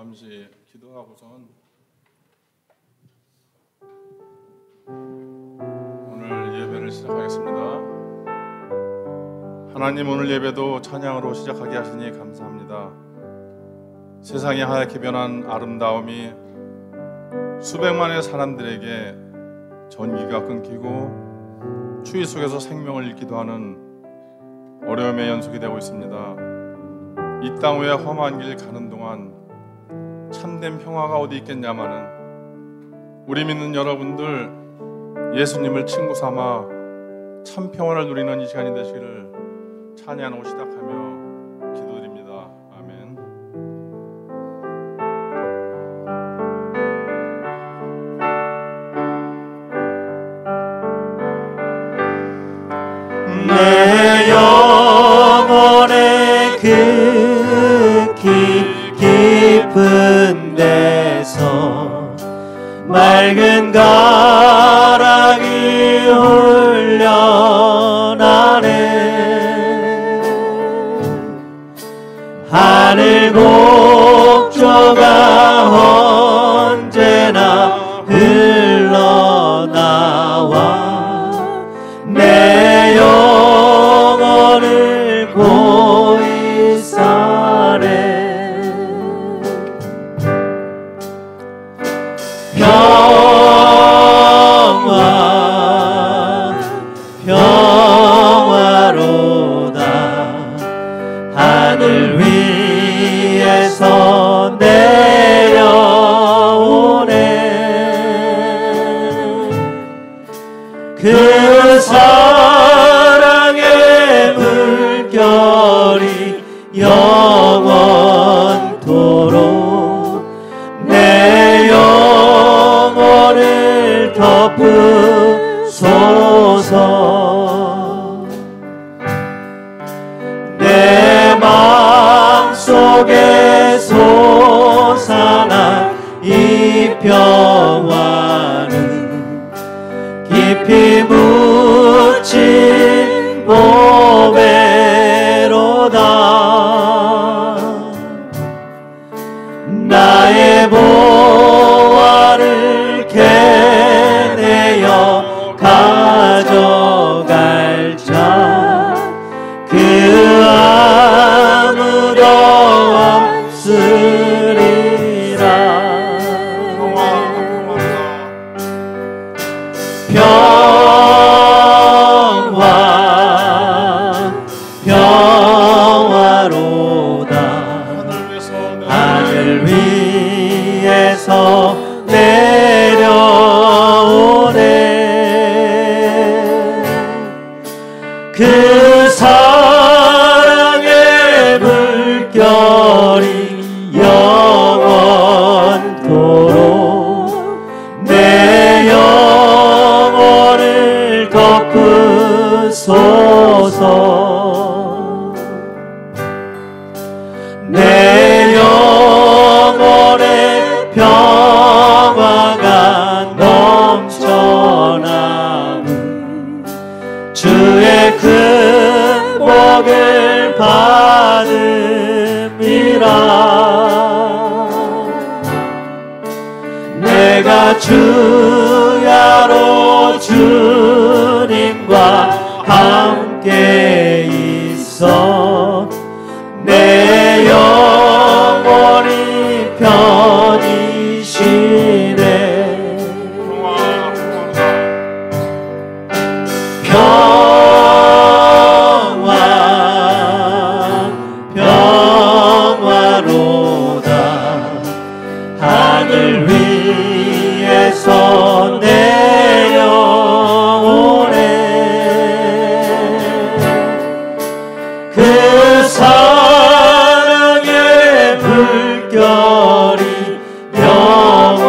잠시 기도하고선 오늘 예배를 시작하겠습니다. 하나님, 오늘 예배도 찬양으로 시작하게 하시니 감사합니다. 세상이 하얗게 변한 아름다움이 수백만의 사람들에게 전기가 끊기고 추위 속에서 생명을 잃기도 하는 어려움의 연속이 되고 있습니다. 이 땅 위에 험한 길 가는 동안 참된 평화가 어디 있겠냐마는 우리 믿는 여러분들 예수님을 친구 삼아 참 평화를 누리는 이 시간이 되시기를 찬양하고 시작하며 기도드립니다. 아멘. 내 영혼의 그 깊은 데서 맑은 가랑이 흘려나네. 하늘 곡조가 언제나 흘러나와 내 영혼을 고이 사네. 평화로다. 하늘 위에서 내려오네. 그 사랑의 물결이 영원토록 내 영혼을 덮으소서. 내 마음속에 솟아난 이 평화는 깊이 묻힌 보배로다. 나의 보화를 캐내어 가져갈 자 그 아무도 없으리라. 평화로다. 하늘 위에서 내려오네. 그 사랑의 물결이 영원토록 내 영혼을 덮으소서. 내 영혼의 평화가 넘쳐나는 주의 큰 복을 받음이라. 내가 주야로 주님과 함께 있어 내 영혼이 편히 쉬네. 평화로다. 하늘 위에서 내려오네. 그 사랑의 물결이 영원토록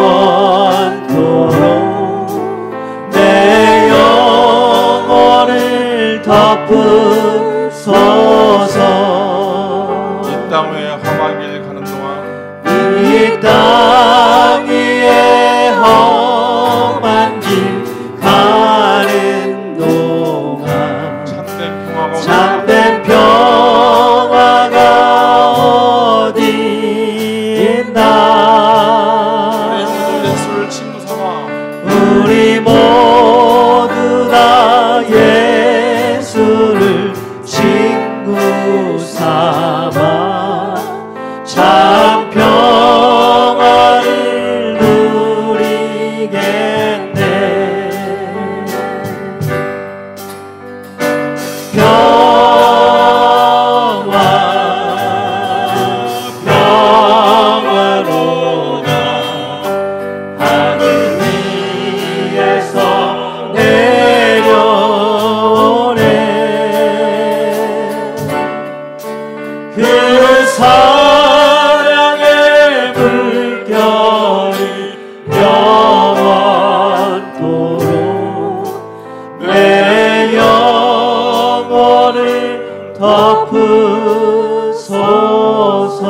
내 영혼을 덮으소서. 이 땅 위에 험한 길 가는 동안 이 땅 위에 험한 길 가는 동안 참된 평화가 어디 있나. 덮으소서.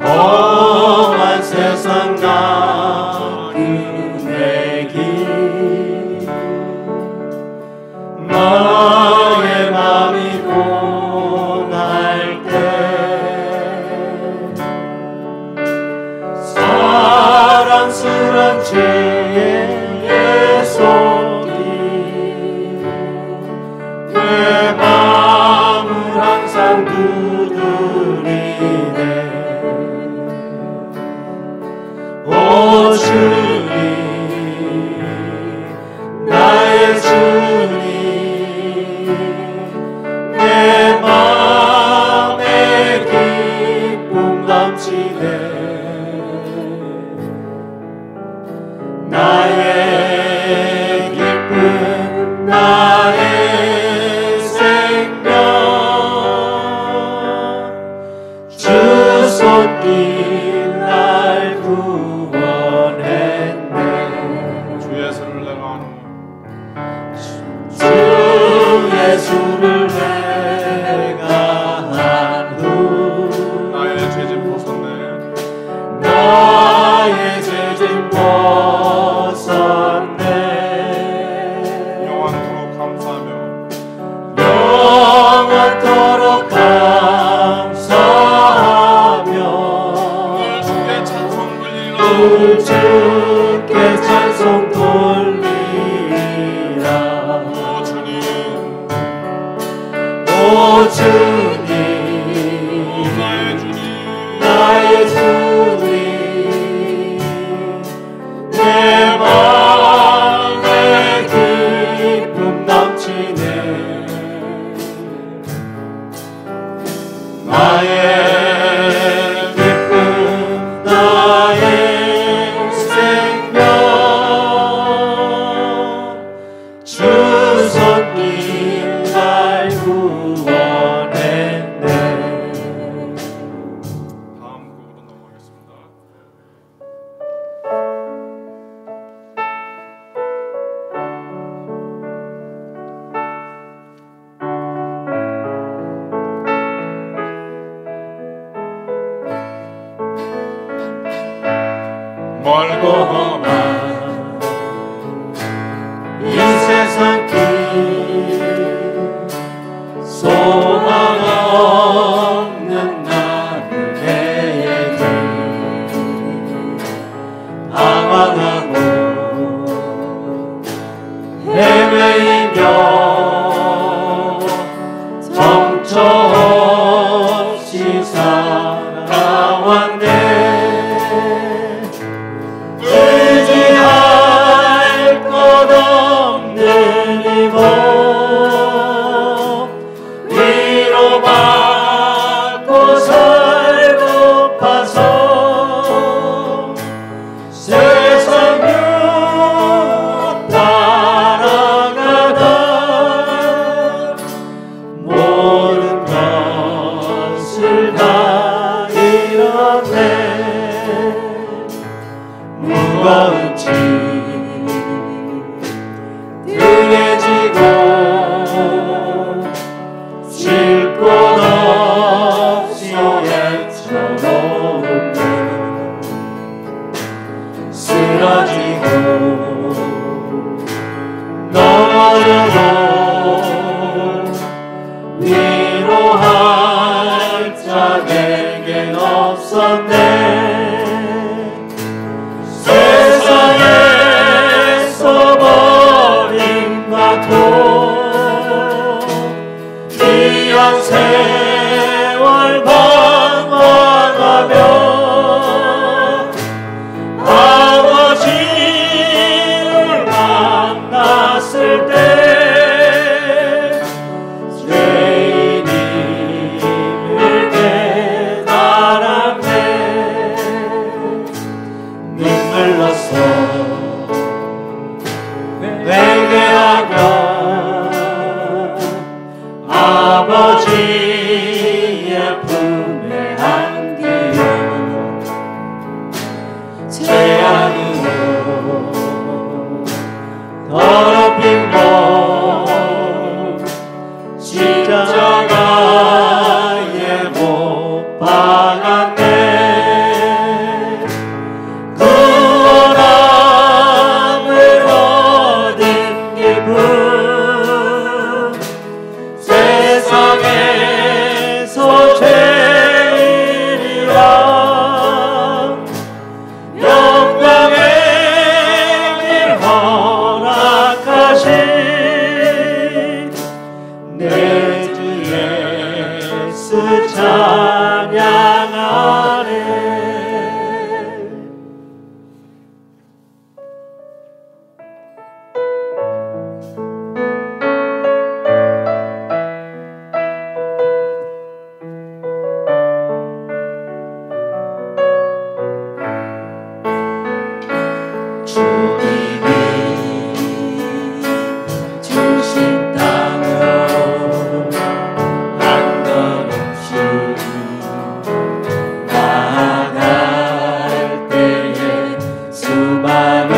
험한 세상 나그네 길 나의 맘이 고날 때 사랑스런 주의 손이 내 맘을 항상 두드리네. 오 주님, 나의 주님, 내 맘에 기쁨 넘치네. 나의 기쁨, 나의 생명, 주 손길 날 구원했네. 주 예수를 내가 아는 주 예수를 내가 한 후 나의 죄짐 벗었네. 나의 죄짐 벗었네. 영원토록 감사하며 영원토록 감사하며 늘 주께 찬송 돌리라. 늘 주께 찬송 돌리라. 오 주님, 오 주님, 나의 주님, 나의 주님, 내 마음에 기쁨 넘치네. 나의 기쁨, 나의 생명, 주 손길 날 구원했네. 다음 곡으로 넘어가겠습니다. 멀고 험한 이 세상 길 소망 없는 나그네의 길 방황하고 헤매이며 정처 없이 살아왔네. 의지할 것 없는 이 몸 위로받고 살고파서 세상 유 따라가다 모든 것을 다 잃었네. 무거운 짐 등에 지고 쉴 곳 없이 애처롭네. 쓰러지고 넘어져도 위로할 자 내겐 없었네. 세상에서 버림받고 귀한 세월 방황하며 아무 눌러서 회개하며 아버지의 품에 안기어 죄악으로 더럽힌 몸 십자가에 못 박았네. 구원함을 얻은 기분 세상에서 제일이라 영광의 길 허락하신 내 주 예수 찬양하네. 주님이 주신 땅으로 한 걸음씩 나아갈 때에 수많은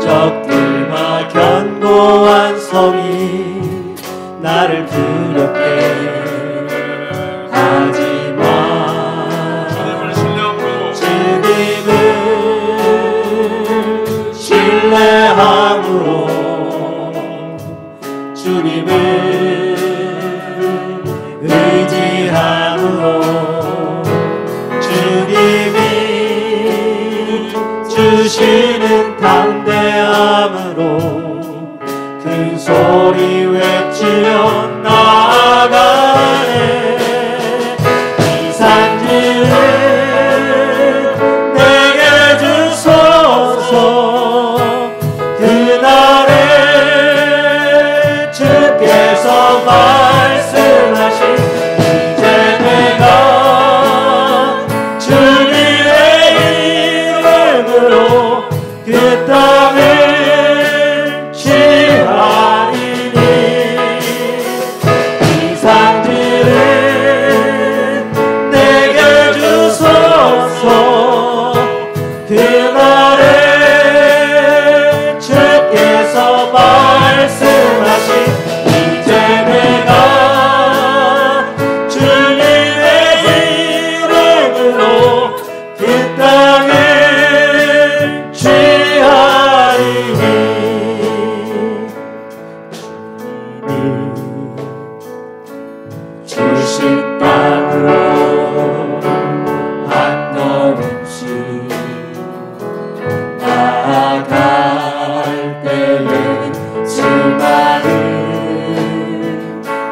적들과 견고한 성이 나를 두렵게 하지만 주님을 신뢰함으로 주님을 의지함으로 주님이 주시는 담대함으로 큰 소리 외치며 나아가네. 이 산지를 내게 주소서. 그날에 주께서 말씀하신 이제 내가 주님의 이름으로 그 땅을 취하리니 이 산지를 내게 주소서. 그날에 주께서 말씀하신 이제 내가 주님의 이름으로 그 땅을 취하리니 주님이 주신 땅으로 한 걸음씩 나아갈 때에 수많은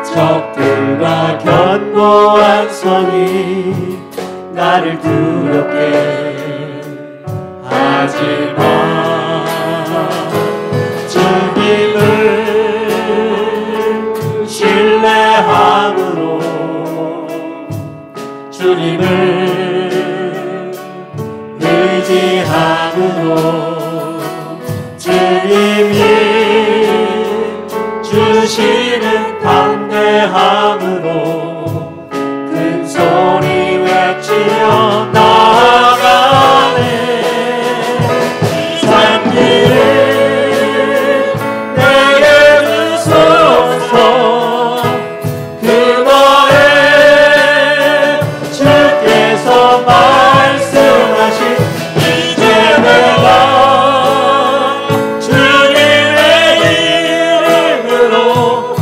적들과 견고한 성이 나를 두렵게 하지만 주님을 신뢰함으로 주님을 의지함으로 주님이 주시는 담대함으로 큰 소리 외치며 나아가네. 산길을 내게 주소서. 그날에 주께서 말씀하신 이제 내가 주님의 이름으로 그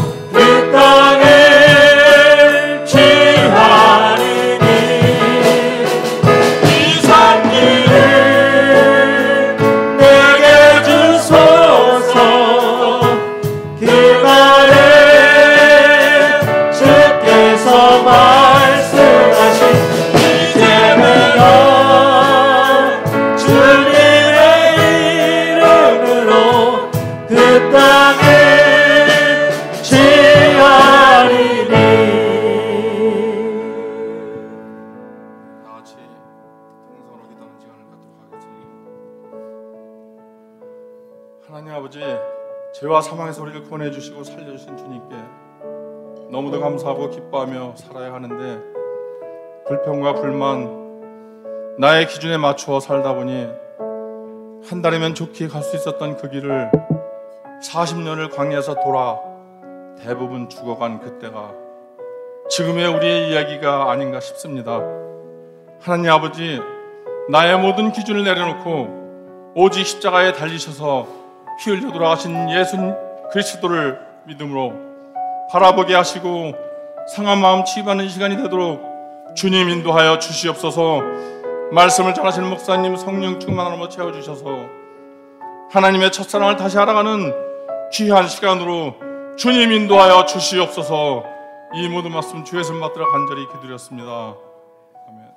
하나님 아버지, 죄와 사망에서 우리를 구원해 주시고 살려주신 주님께 너무도 감사하고 기뻐하며 살아야 하는데, 불평과 불만, 나의 기준에 맞추어 살다 보니 한 달이면 좋게 갈 수 있었던 그 길을 40년을 광야에서 돌아 대부분 죽어간 그때가 지금의 우리의 이야기가 아닌가 싶습니다. 하나님 아버지, 나의 모든 기준을 내려놓고 오직 십자가에 달리셔서 피 흘려 돌아가신 예수 그리스도를 믿음으로 바라보게 하시고 상한 마음 치유받는 시간이 되도록 주님 인도하여 주시옵소서. 말씀을 전하시는 목사님 성령 충만함으로 채워주셔서 하나님의 첫사랑을 다시 알아가는 귀한 시간으로 주님 인도하여 주시옵소서. 이 모든 말씀 주의 손 받들어 간절히 기도드렸습니다. 아멘.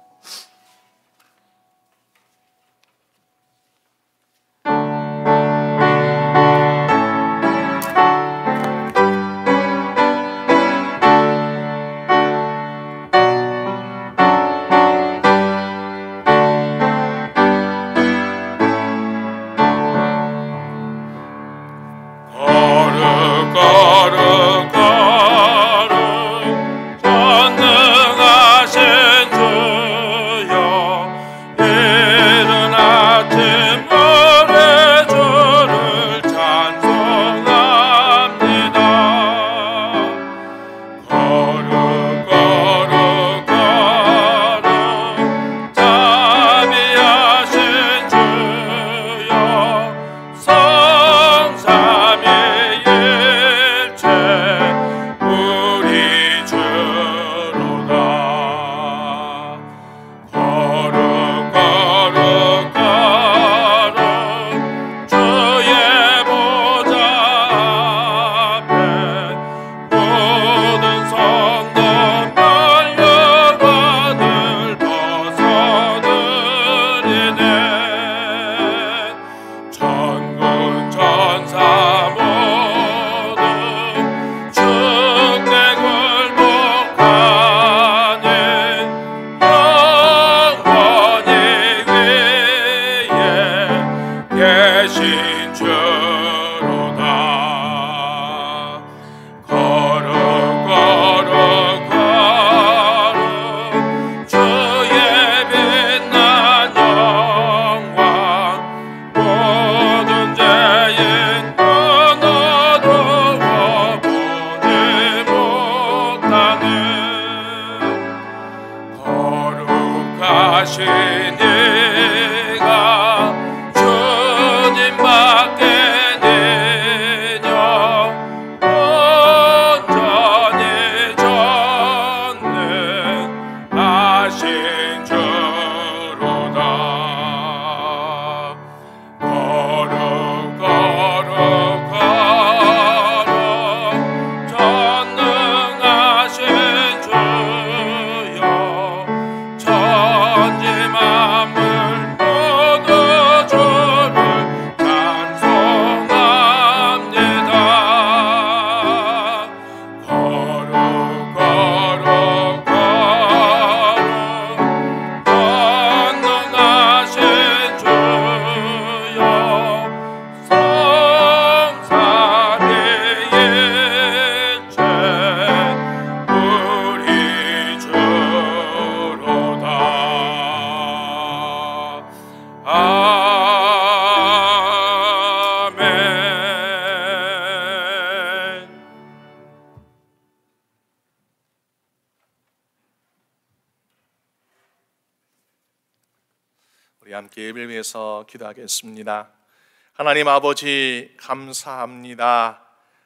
우리 함께 예배를 위해서 기도하겠습니다. 하나님 아버지, 감사합니다.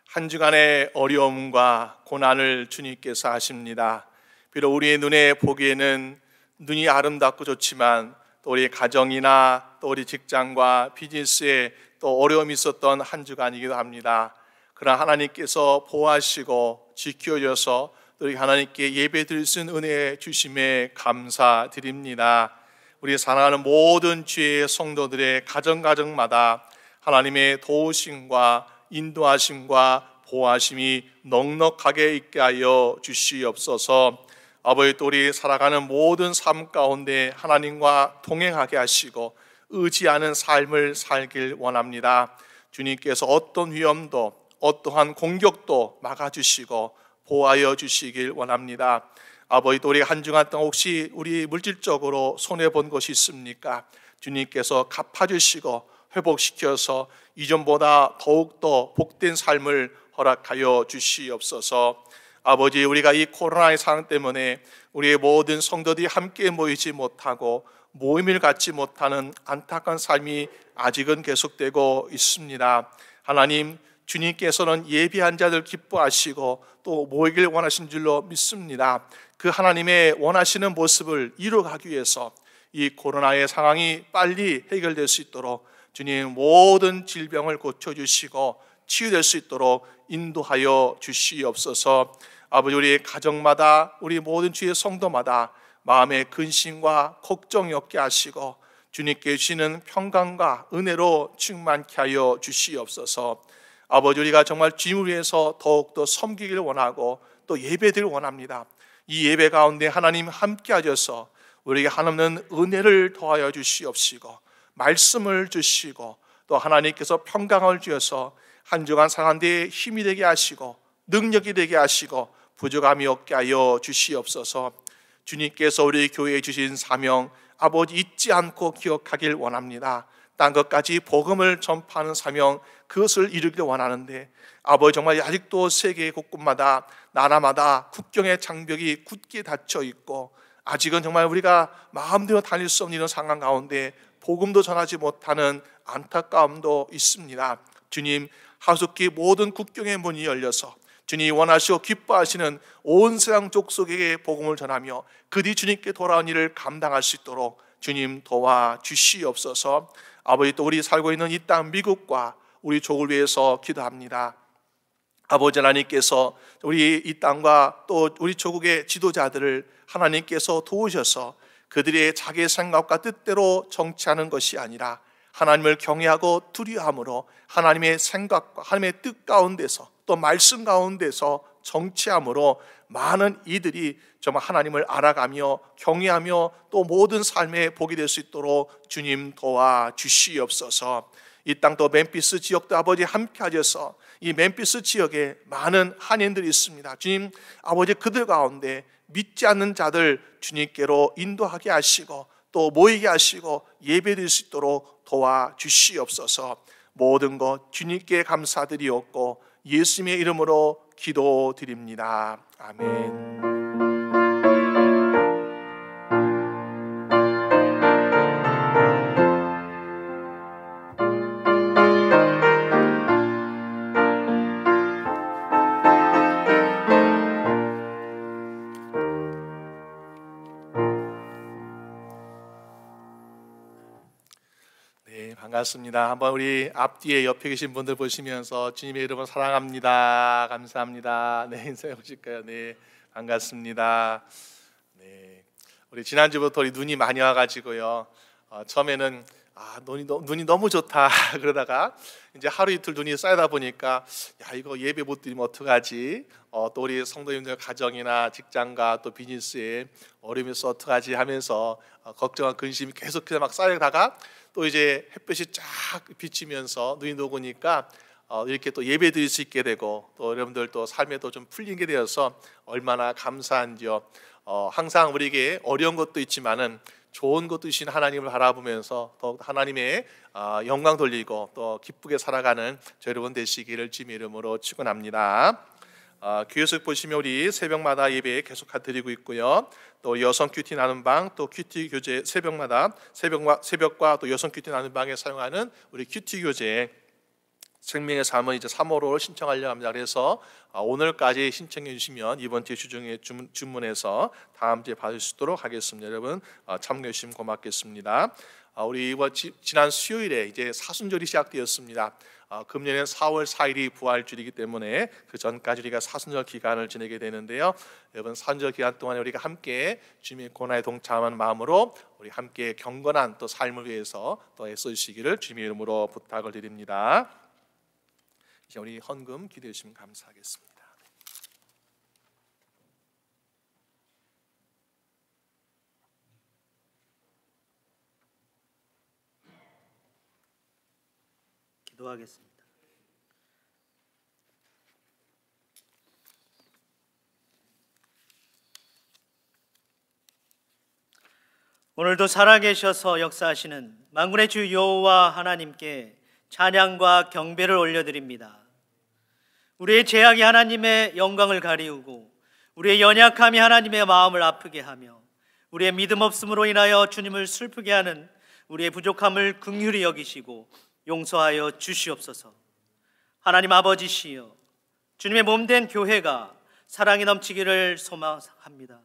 한 주간의 어려움과 고난을 주님께서 하십니다. 비록 우리의 눈에 보기에는 눈이 아름답고 좋지만 또 우리 가정이나 또 우리 직장과 비즈니스에 또 어려움이 있었던 한 주간이기도 합니다. 그러나 하나님께서 보호하시고 지켜줘서 또 우리 하나님께 예배드릴 수 있는 은혜 주심에 감사드립니다. 우리 사랑하는 모든 주의 성도들의 가정마다 하나님의 도우심과 인도하심과 보호하심이 넉넉하게 있게 하여 주시옵소서. 아버지, 또 우리 살아가는 모든 삶 가운데 하나님과 동행하게 하시고 의지하는 삶을 살길 원합니다. 주님께서 어떤 위험도 어떠한 공격도 막아주시고 보호하여 주시길 원합니다. 아버지, 또 우리 한 주간 동안 혹시 우리 물질적으로 손해본 것이 있습니까? 주님께서 갚아주시고 회복시켜서 이전보다 더욱더 복된 삶을 허락하여 주시옵소서. 아버지, 우리가 이 코로나의 상황 때문에 우리의 모든 성도들이 함께 모이지 못하고 모임을 갖지 못하는 안타까운 삶이 아직은 계속되고 있습니다. 하나님, 주님께서는 예비한 자들 기뻐하시고 또 모이길 원하신 줄로 믿습니다. 그 하나님의 원하시는 모습을 이루어가기 위해서 이 코로나의 상황이 빨리 해결될 수 있도록 주님 모든 질병을 고쳐주시고 치유될 수 있도록 인도하여 주시옵소서. 아버지, 우리 가정마다 우리 모든 주의 성도마다 마음의 근심과 걱정이 없게 하시고 주님께 주시는 평강과 은혜로 충만케 하여 주시옵소서. 아버지, 우리가 정말 주님을 위해서 더욱더 섬기기를 원하고 또 예배드리를 원합니다. 이 예배 가운데 하나님 함께 하셔서 우리에게 한없는 은혜를 더하여 주시옵시고 말씀을 주시고 또 하나님께서 평강을 주셔서 한 주간 살아가는데 힘이 되게 하시고 능력이 되게 하시고 부족함이 없게 하여 주시옵소서. 주님께서 우리 교회에 주신 사명 아버지 잊지 않고 기억하길 원합니다. 딴 것까지 복음을 전파하는 사명, 그것을 이루기를 원하는데 아버지, 정말 아직도 세계 곳곳마다 나라마다 국경의 장벽이 굳게 닫혀 있고 아직은 정말 우리가 마음대로 다닐 수 없는 이런 상황 가운데 복음도 전하지 못하는 안타까움도 있습니다. 주님, 하루속히 모든 국경의 문이 열려서 주님이 원하시고 기뻐하시는 온 세상 족속에게 복음을 전하며 그들이 주님께 돌아온 일을 감당할 수 있도록 주님 도와주시옵소서. 아버지, 또 우리 살고 있는 이 땅 미국과 우리 족을 위해서 기도합니다. 아버지 하나님께서 우리 이 땅과 또 우리 조국의 지도자들을 하나님께서 도우셔서 그들의 자기의 생각과 뜻대로 정치하는 것이 아니라 하나님을 경외하고 두려워함으로 하나님의 생각과 하나님의 뜻 가운데서 또 말씀 가운데서 정치함으로 많은 이들이 정말 하나님을 알아가며 경외하며 또 모든 삶에 복이 될 수 있도록 주님 도와주시옵소서. 이 땅 또 멤피스 지역도 아버지 함께 하셔서 이 멤피스 지역에 많은 한인들이 있습니다. 주님, 아버지 그들 가운데 믿지 않는 자들 주님께로 인도하게 하시고 또 모이게 하시고 예배드릴 수 있도록 도와주시옵소서. 모든 것 주님께 감사드리옵고 예수님의 이름으로 기도드립니다. 아멘. 반갑습니다. 한번 우리 앞뒤에 옆에 계신 분들 보시면서 주님의 이름을 사랑합니다, 감사합니다, 네, 인사해 보실까요? 네, 반갑습니다. 네, 우리 지난주부터 우리 눈이 많이 와가지고요. 처음에는 눈이 너무 좋다 그러다가 이제 하루 이틀 눈이 쌓이다 보니까 야, 이거 예배 못 드리면 어떡하지? 또 우리 성도님들 가정이나 직장과 또 비즈니스에 어려움이 있어 어떡하지 하면서 걱정과 근심이 계속해서 막 쌓이다가 또 이제 햇볕이 쫙 비치면서 눈이 녹으니까 이렇게 또 예배 드릴 수 있게 되고 또 여러분들 또 삶에도 좀 풀리게 되어서 얼마나 감사한지요. 항상 우리에게 어려운 것도 있지만은 좋은 것도 주신 하나님을 바라보면서 더욱 하나님의 영광 돌리고 또 기쁘게 살아가는 저 여러분 되시기를 주님의 이름으로 축원합니다. 교회에서 보시면 우리 새벽마다 예배 계속 드리고 있고요. 또 여성 큐티 나눔 방, 또 큐티 교재 새벽마다 새벽과 또 여성 큐티 나눔 방에 사용하는 우리 큐티 교재 생명의 삶은 이제 3월호를 신청하려고 합니다. 그래서 오늘까지 신청해 주시면 이번 주 주중에 주문해서 다음 주에 받을 수 있도록 하겠습니다. 여러분 참여해 주시면 고맙겠습니다. 우리 이번 지난 수요일에 이제 사순절이 시작되었습니다. 금년엔 4월 4일이 부활주일이기 때문에 그 전까지 우리가 사순절 기간을 지내게 되는데요. 여러분 사순절 기간 동안 우리가 함께 주님의 고난에 동참하는 마음으로 우리 함께 경건한 또 삶을 위해서 또 애써주시기를 주님의 이름으로 부탁을 드립니다. 이제 우리 헌금 기도해 주시면 감사하겠습니다. 기도하겠습니다. 오늘도 살아계셔서 역사하시는 만군의 주 여호와 하나님께 찬양과 경배를 올려드립니다. 우리의 죄악이 하나님의 영광을 가리우고 우리의 연약함이 하나님의 마음을 아프게 하며 우리의 믿음 없음으로 인하여 주님을 슬프게 하는 우리의 부족함을 긍휼히 여기시고 용서하여 주시옵소서. 하나님 아버지시여, 주님의 몸된 교회가 사랑이 넘치기를 소망합니다.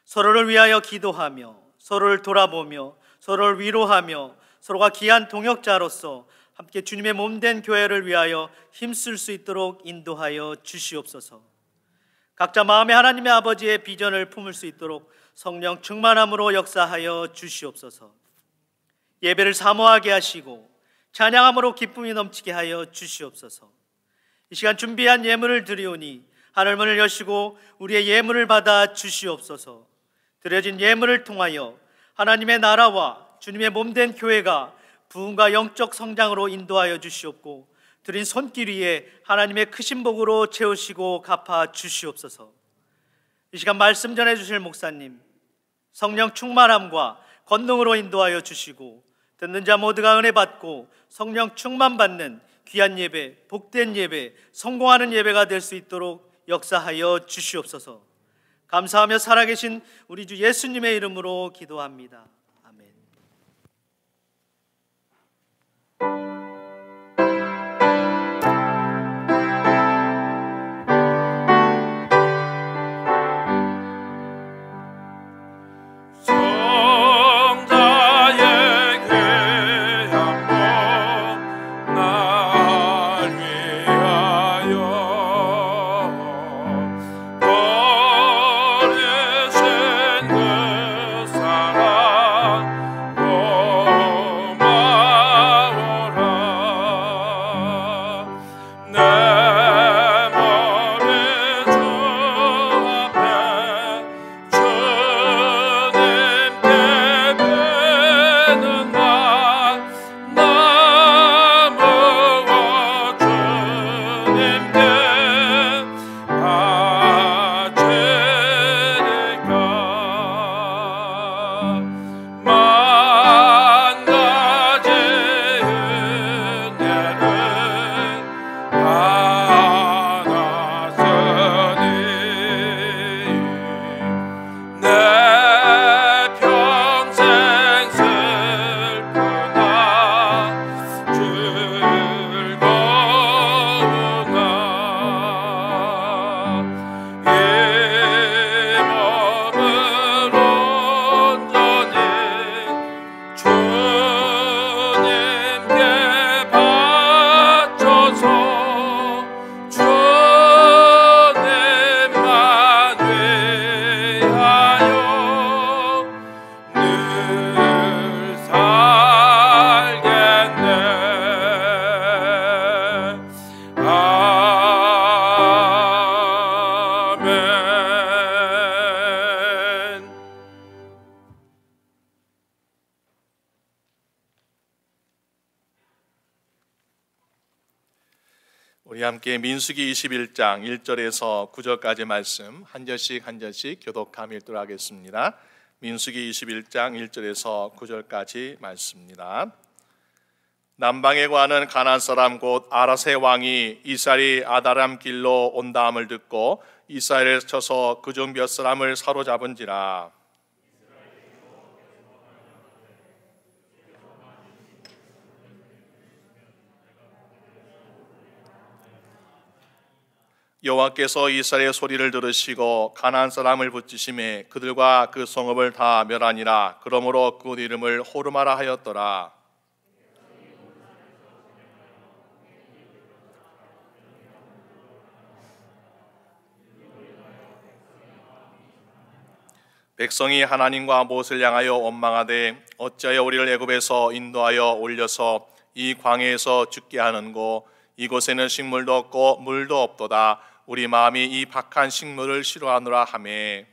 서로를 위하여 기도하며 서로를 돌아보며 서로를 위로하며 서로가 귀한 동역자로서 함께 주님의 몸된 교회를 위하여 힘쓸 수 있도록 인도하여 주시옵소서. 각자 마음에 하나님의 아버지의 비전을 품을 수 있도록 성령 충만함으로 역사하여 주시옵소서. 예배를 사모하게 하시고 찬양함으로 기쁨이 넘치게 하여 주시옵소서. 이 시간 준비한 예물을 드리오니 하늘문을 여시고 우리의 예물을 받아 주시옵소서. 드려진 예물을 통하여 하나님의 나라와 주님의 몸된 교회가 부흥과 영적 성장으로 인도하여 주시옵고 드린 손길 위에 하나님의 크신 복으로 채우시고 갚아 주시옵소서. 이 시간 말씀 전해주실 목사님 성령 충만함과 권능으로 인도하여 주시고 듣는 자 모두가 은혜 받고 성령 충만 받는 귀한 예배, 복된 예배, 성공하는 예배가 될 수 있도록 역사하여 주시옵소서. 감사하며 살아계신 우리 주 예수님의 이름으로 기도합니다. 아멘. 우리 함께 민수기 21장 1절에서 9절까지 말씀 한 절씩 교독하며 읽도록 하겠습니다. 민수기 21장 1절에서 9절까지 말씀입니다. 남방에 관한 가나안 사람 곧 아라세 왕이 이스라엘이 아다람 길로 온다함을 듣고 이스라엘에 쳐서 그중 몇 사람을 사로잡은지라. 여호와께서 이스라엘의 소리를 들으시고 가나안 사람을 붙이심에 그들과 그 성읍을 다 멸하니라. 그러므로 그 이름을 호르마라 하였더라. 백성이 하나님과 모세를 향하여 원망하되 어찌하여 우리를 애굽에서 인도하여 올려서 이 광야에서 죽게 하는고 이곳에는 식물도 없고 물도 없도다. 우리 마음이 이 박한 식물을 싫어하노라 하매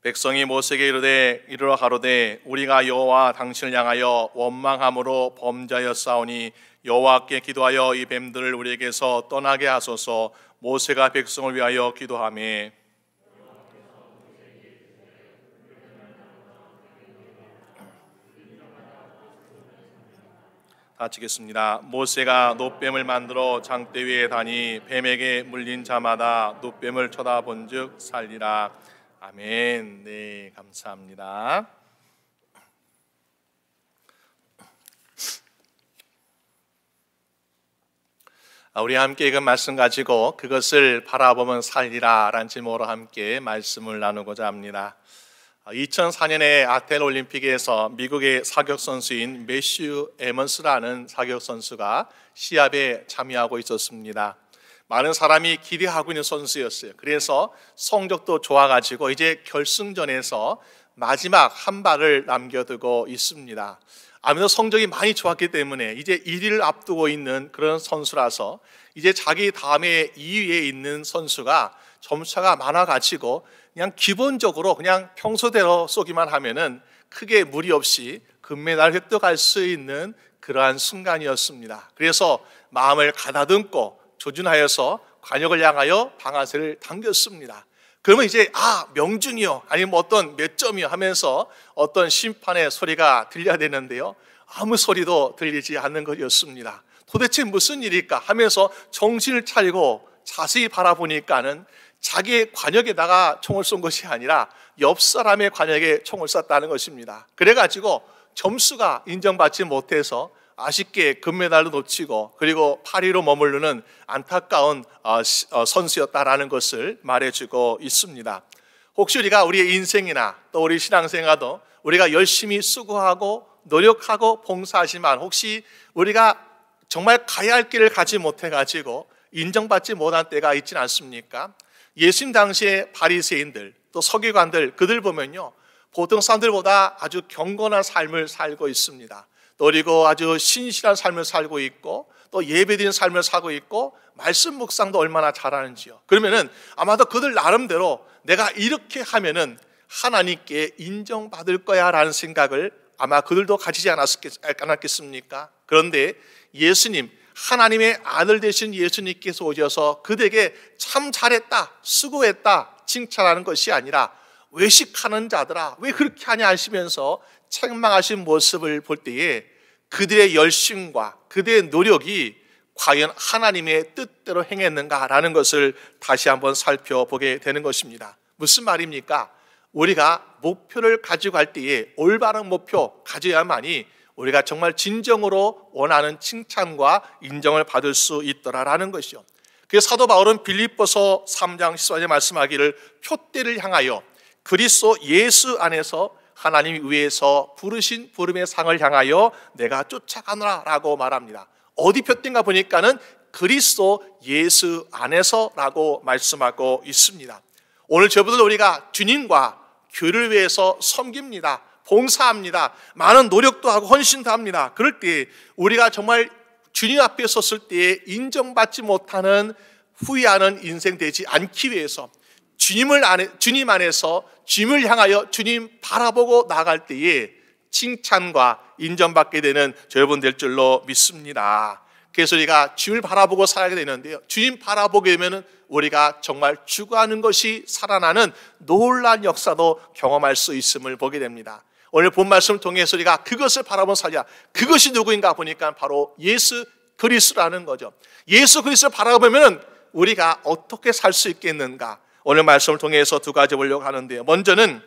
백성이 모세에게 이르러 가로되 우리가 여호와 당신을 향하여 원망함으로 범죄하였사오니 여호와께 기도하여 이 뱀들을 우리에게서 떠나게 하소서. 모세가 백성을 위하여 기도하며 다치겠습니다. 모세가 놋뱀을 만들어 장대 위에 다니 뱀에게 물린 자마다 놋뱀을 쳐다본즉 살리라. 아멘. 네, 감사합니다. 우리 함께 읽은 말씀 가지고 그것을 바라보면 살리라 라는 제목으로 함께 말씀을 나누고자 합니다. 2004년에 아테네 올림픽에서 미국의 사격 선수인 매슈 에먼스라는 사격 선수가 시합에 참여하고 있었습니다. 많은 사람이 기대하고 있는 선수였어요. 그래서 성적도 좋아가지고 이제 결승전에서 마지막 한 발을 남겨두고 있습니다. 아무래도 성적이 많이 좋았기 때문에 이제 1위를 앞두고 있는 그런 선수라서 이제 자기 다음에 2위에 있는 선수가 점수차가 많아가지고 그냥 기본적으로 그냥 평소대로 쏘기만 하면은 크게 무리 없이 금메달을 획득할 수 있는 그러한 순간이었습니다. 그래서 마음을 가다듬고 조준하여서 관역을 향하여 방아쇠를 당겼습니다. 그러면 이제 명중이요 아니면 어떤 몇 점이요 하면서 어떤 심판의 소리가 들려야 되는데요, 아무 소리도 들리지 않는 것이었습니다. 도대체 무슨 일일까 하면서 정신을 차리고 자세히 바라보니까는 자기의 관역에다가 총을 쏜 것이 아니라 옆 사람의 관역에 총을 쐈다는 것입니다. 그래가지고 점수가 인정받지 못해서 아쉽게 금메달도 놓치고 그리고 8위로 머무르는 안타까운 선수였다라는 것을 말해주고 있습니다. 혹시 우리가 우리의 인생이나 또 우리 신앙생활도 우리가 열심히 수고하고 노력하고 봉사하지만 혹시 우리가 정말 가야 할 길을 가지 못해가지고 인정받지 못한 때가 있지는 않습니까? 예수님 당시에 바리새인들 또 서기관들 그들 보면요, 보통 사람들보다 아주 경건한 삶을 살고 있습니다. 또 그리고 아주 신실한 삶을 살고 있고 또 예배드리는 삶을 살고 있고 말씀 묵상도 얼마나 잘하는지요. 그러면은 아마도 그들 나름대로 내가 이렇게 하면은 하나님께 인정받을 거야 라는 생각을 아마 그들도 가지지 않았겠습니까? 그런데 예수님, 하나님의 아들 되신 예수님께서 오셔서 그들에게 참 잘했다, 수고했다 칭찬하는 것이 아니라 외식하는 자들아 왜 그렇게 하냐 하시면서 책망하신 모습을 볼 때에 그들의 열심과 그들의 노력이 과연 하나님의 뜻대로 행했는가라는 것을 다시 한번 살펴보게 되는 것입니다. 무슨 말입니까? 우리가 목표를 가지고 갈 때에 올바른 목표 가져야만이 우리가 정말 진정으로 원하는 칭찬과 인정을 받을 수 있더라라는 것이요. 그래서 사도 바울은 빌립보서 3장 14절에 말씀하기를 표대를 향하여 그리스도 예수 안에서 하나님 위에서 부르신 부름의 상을 향하여 내가 쫓아가노라 라고 말합니다. 어디 표대인가 보니까는 그리스도 예수 안에서라고 말씀하고 있습니다. 오늘 저분들 우리가 주님과 교회를 위해서 섬깁니다. 봉사합니다. 많은 노력도 하고 헌신도 합니다. 그럴 때 우리가 정말 주님 앞에 섰을 때 인정받지 못하는 후회하는 인생 되지 않기 위해서 주님 안에서 주님을 향하여 주님 바라보고 나갈 때에 칭찬과 인정받게 되는 여러분 될 줄로 믿습니다. 그래서 우리가 주님을 바라보고 살아야 되는데요, 주님 바라보게 되면 우리가 정말 죽어가는 것이 살아나는 놀라운 역사도 경험할 수 있음을 보게 됩니다. 오늘 본 말씀을 통해서 우리가 그것을 바라보며 살자. 그것이 누구인가 보니까 바로 예수 그리스도라는 거죠. 예수 그리스도를 바라보면 우리가 어떻게 살 수 있겠는가? 오늘 말씀을 통해서 두 가지 보려고 하는데요, 먼저는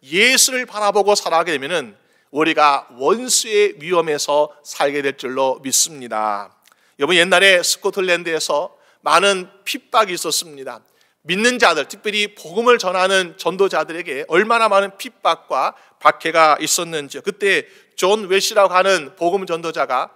예수를 바라보고 살아가게 되면 우리가 원수의 위험에서 살게 될 줄로 믿습니다. 여러분, 옛날에 스코틀랜드에서 많은 핍박이 있었습니다. 믿는 자들, 특별히 복음을 전하는 전도자들에게 얼마나 많은 핍박과 박해가 있었는지요. 그때 존 웨시라고 하는 복음 전도자가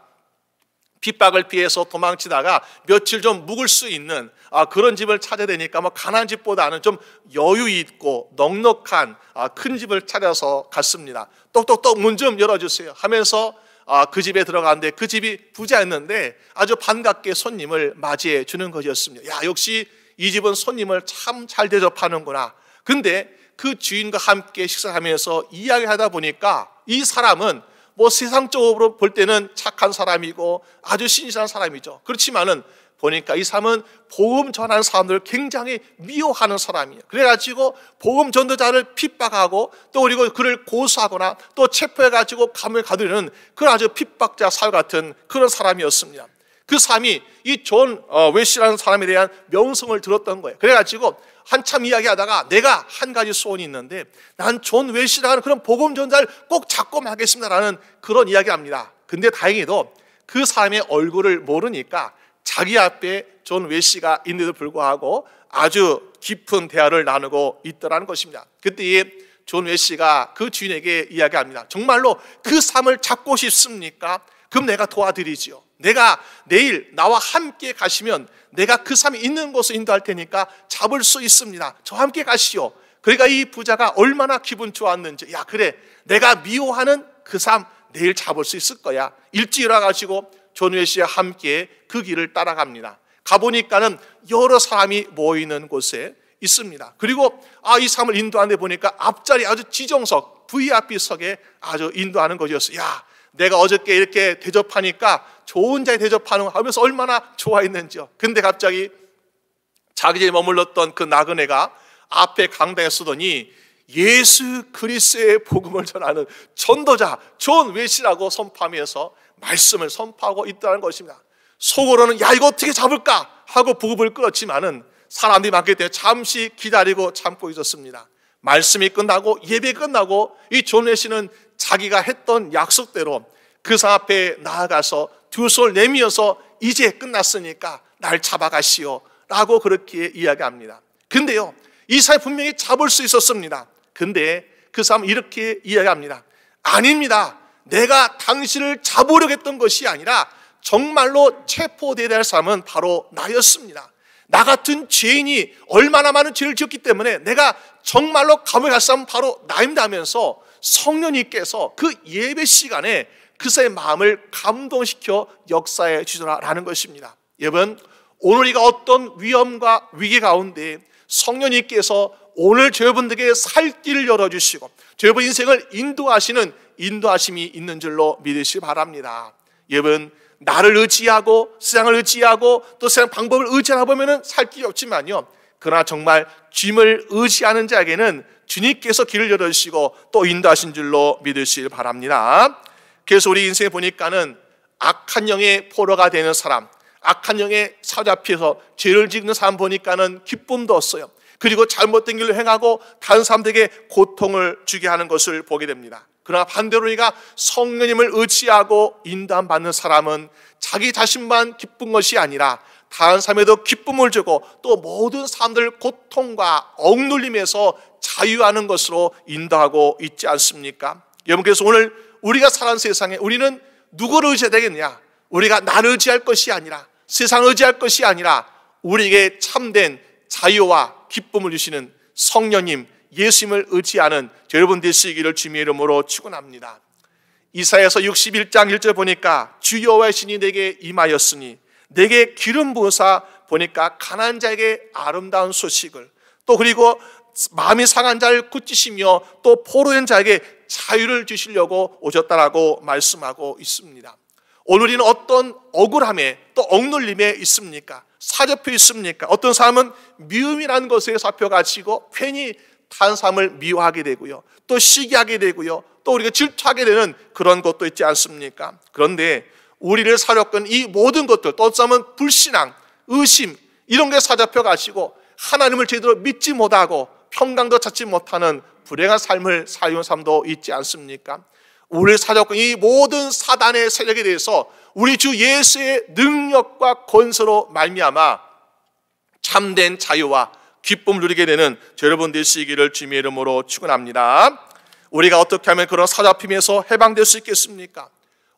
핍박을 피해서 도망치다가 며칠 좀 묵을 수 있는 그런 집을 찾아야 되니까 가난한 집보다는 좀 여유 있고 넉넉한 큰 집을 찾아서 갔습니다. 똑똑똑 문 좀 열어주세요 하면서 그 집에 들어갔는데 그 집이 부자였는데 아주 반갑게 손님을 맞이해 주는 것이었습니다. 야, 역시 이 집은 손님을 참 잘 대접하는구나. 근데 그 주인과 함께 식사하면서 이야기하다 보니까 이 사람은 뭐 세상적으로 볼 때는 착한 사람이고 아주 신실한 사람이죠. 그렇지만은 보니까 이 사람은 복음 전하는 사람들을 굉장히 미워하는 사람이에요. 그래가지고 복음 전도자를 핍박하고 또 그리고 그를 고소하거나 또 체포해가지고 감옥에 가두는 그런 아주 핍박자 사회 같은 그런 사람이었습니다. 그 사람이 이 존 웨시라는 사람에 대한 명성을 들었던 거예요. 그래가지고 한참 이야기하다가 내가 한 가지 소원이 있는데 난 존 웨시라는 그런 복음 전도자를 꼭 잡고 하겠습니다라는 그런 이야기합니다. 근데 다행히도 그 사람의 얼굴을 모르니까 자기 앞에 존 웨시가 있는데도 불구하고 아주 깊은 대화를 나누고 있더라는 것입니다. 그때에 존 웨시가 그 주인에게 이야기합니다. 정말로 그 사람을 잡고 싶습니까? 그럼 내가 도와드리지요. 내가 내일 나와 함께 가시면 내가 그 사람이 있는 곳을 인도할 테니까 잡을 수 있습니다. 저와 함께 가시오. 그러니까 이 부자가 얼마나 기분 좋았는지, 야 그래 내가 미워하는 그 사람 내일 잡을 수 있을 거야. 일찍 일어나가지고 존 웨시와 함께 그 길을 따라갑니다. 가보니까는 여러 사람이 모이는 곳에 있습니다. 그리고 이 사람을 인도하는데 보니까 앞자리 아주 지정석 VIP석에 아주 인도하는 것이었어요. 야 내가 어저께 이렇게 대접하니까 좋은 자리 대접하는 거 하면서 얼마나 좋아했는지요. 근데 갑자기 자기 집에 머물렀던 그 나그네가 앞에 강당에 서더니 예수 그리스도의 복음을 전하는 전도자 존 웨시라고 선포하면서 말씀을 선포하고 있다는 것입니다. 속으로는 야 이거 어떻게 잡을까 하고 부급을 끌었지만은 사람들이 많기 때문에 잠시 기다리고 참고 있었습니다. 말씀이 끝나고 예배 끝나고 이 존 웨시는 자기가 했던 약속대로 그 사람 앞에 나아가서 두 손을 내밀어서 이제 끝났으니까 날 잡아가시오 라고 그렇게 이야기합니다. 근데요 이 사람이 분명히 잡을 수 있었습니다. 근데 그 사람은 이렇게 이야기합니다. 아닙니다. 내가 당신을 잡으려고 했던 것이 아니라 정말로 체포되어야 할 사람은 바로 나였습니다. 나 같은 죄인이 얼마나 많은 죄를 지었기 때문에 내가 정말로 감옥에 갈 사람은 바로 나입니다 하면서 성령님께서 그 예배 시간에 그 사람의 마음을 감동시켜 역사해 주시라는 것입니다. 여러분 오늘 우리가 어떤 위험과 위기 가운데 성령님께서 오늘 저여러분들에게 살 길을 열어주시고 저여러분 인생을 인도하시는 인도하심이 있는 줄로 믿으시기 바랍니다. 여러분 나를 의지하고 세상을 의지하고 또 세상 방법을 의지하다 보면 살 길이 없지만요 그러나 정말 주님을 의지하는 자에게는 주님께서 길을 열어주시고 또 인도하신 줄로 믿으시기 바랍니다. 그래서 우리 인생에 보니까는 악한 영의 포로가 되는 사람, 악한 영에 사로잡혀서 죄를 짓는 사람 보니까는 기쁨도 없어요. 그리고 잘못된 길로 행하고 다른 사람들에게 고통을 주게 하는 것을 보게 됩니다. 그러나 반대로 우리가 성령님을 의지하고 인도함 받는 사람은 자기 자신만 기쁜 것이 아니라 다른 사람에도 기쁨을 주고 또 모든 사람들 고통과 억눌림에서 자유하는 것으로 인도하고 있지 않습니까? 여러분께서 오늘 우리가 사는 세상에 우리는 누구를 의지해야 되겠냐? 우리가 나를 의지할 것이 아니라 세상을 의지할 것이 아니라 우리에게 참된 자유와 기쁨을 주시는 성령님 예수님을 의지하는 여러분 되시기를 주님의 이름으로 축원합니다. 이사야서 61장 1절 보니까 주 여호와의 신이 내게 임하였으니 내게 기름 부으사 보니까 가난한 자에게 아름다운 소식을 또 그리고 마음이 상한 자를 굳히시며 또 포로된 자에게 자유를 주시려고 오셨다라고 말씀하고 있습니다. 오늘 우리는 어떤 억울함에 또 억눌림에 있습니까? 사잡혀 있습니까? 어떤 사람은 미움이라는 것에 잡혀가지고 괜히 다른 사람을 미워하게 되고요 또 시기하게 되고요 또 우리가 질투하게 되는 그런 것도 있지 않습니까? 그런데 우리를 사로잡는 이 모든 것들 또 어떤 사람은 불신앙, 의심 이런 게 사잡혀가지고 하나님을 제대로 믿지 못하고 평강도 찾지 못하는 불행한 삶을 살는 사람도 있지 않습니까? 우리를 사로잡는 이 모든 사단의 세력에 대해서 우리 주 예수의 능력과 권세로 말미암아 참된 자유와 기쁨을 누리게 되는 여러분 되시기를 주님의 이름으로 축원합니다. 우리가 어떻게 하면 그런 사잡힘에서 해방될 수 있겠습니까?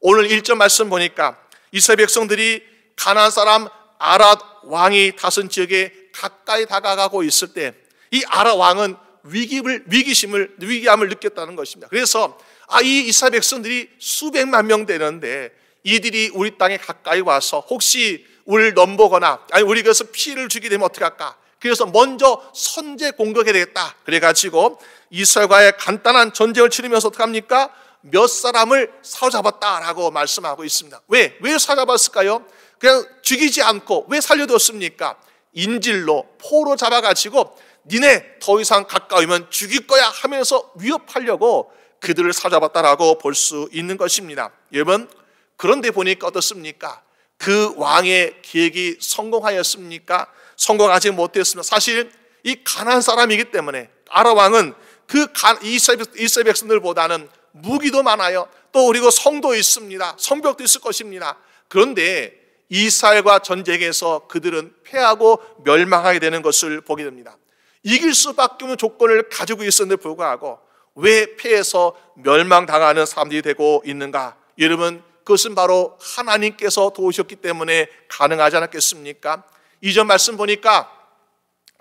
오늘 1절 말씀 보니까 이스라엘 백성들이 가나안 사람 아랏 왕이 다스린 지역에 가까이 다가가고 있을 때 이 아랏 왕은 위기함을 느꼈다는 것입니다. 그래서 이 이스라엘 백성들이 수백만 명 되는데 이들이 우리 땅에 가까이 와서 혹시 우리를 넘보거나 아니 우리 그래서 피해를 주게 되면 어떡할까? 그래서 먼저 선제 공격해야 되겠다. 그래가지고 이스라엘과의 간단한 전쟁을 치르면서 어떻게 합니까? 몇 사람을 사로잡았다라고 말씀하고 있습니다. 왜 사로잡았을까요? 그냥 죽이지 않고 왜 살려뒀습니까? 인질로 포로 잡아가지고 니네 더 이상 가까우면 죽일 거야 하면서 위협하려고 그들을 사로잡았다라고 볼 수 있는 것입니다. 여러분, 그런데 보니까 어떻습니까? 그 왕의 계획이 성공하였습니까? 성공하지 못했습니다. 사실 이 가나안 사람이기 때문에 아람 왕은 그 이스라엘 백성들보다는 무기도 많아요. 또 그리고 성도 있습니다. 성벽도 있을 것입니다. 그런데 이스라엘과 전쟁에서 그들은 패하고 멸망하게 되는 것을 보게 됩니다. 이길 수밖에 없는 조건을 가지고 있었는데 불구하고 왜 패해서 멸망당하는 사람들이 되고 있는가? 여러분, 그것은 바로 하나님께서 도우셨기 때문에 가능하지 않았겠습니까? 이전 말씀 보니까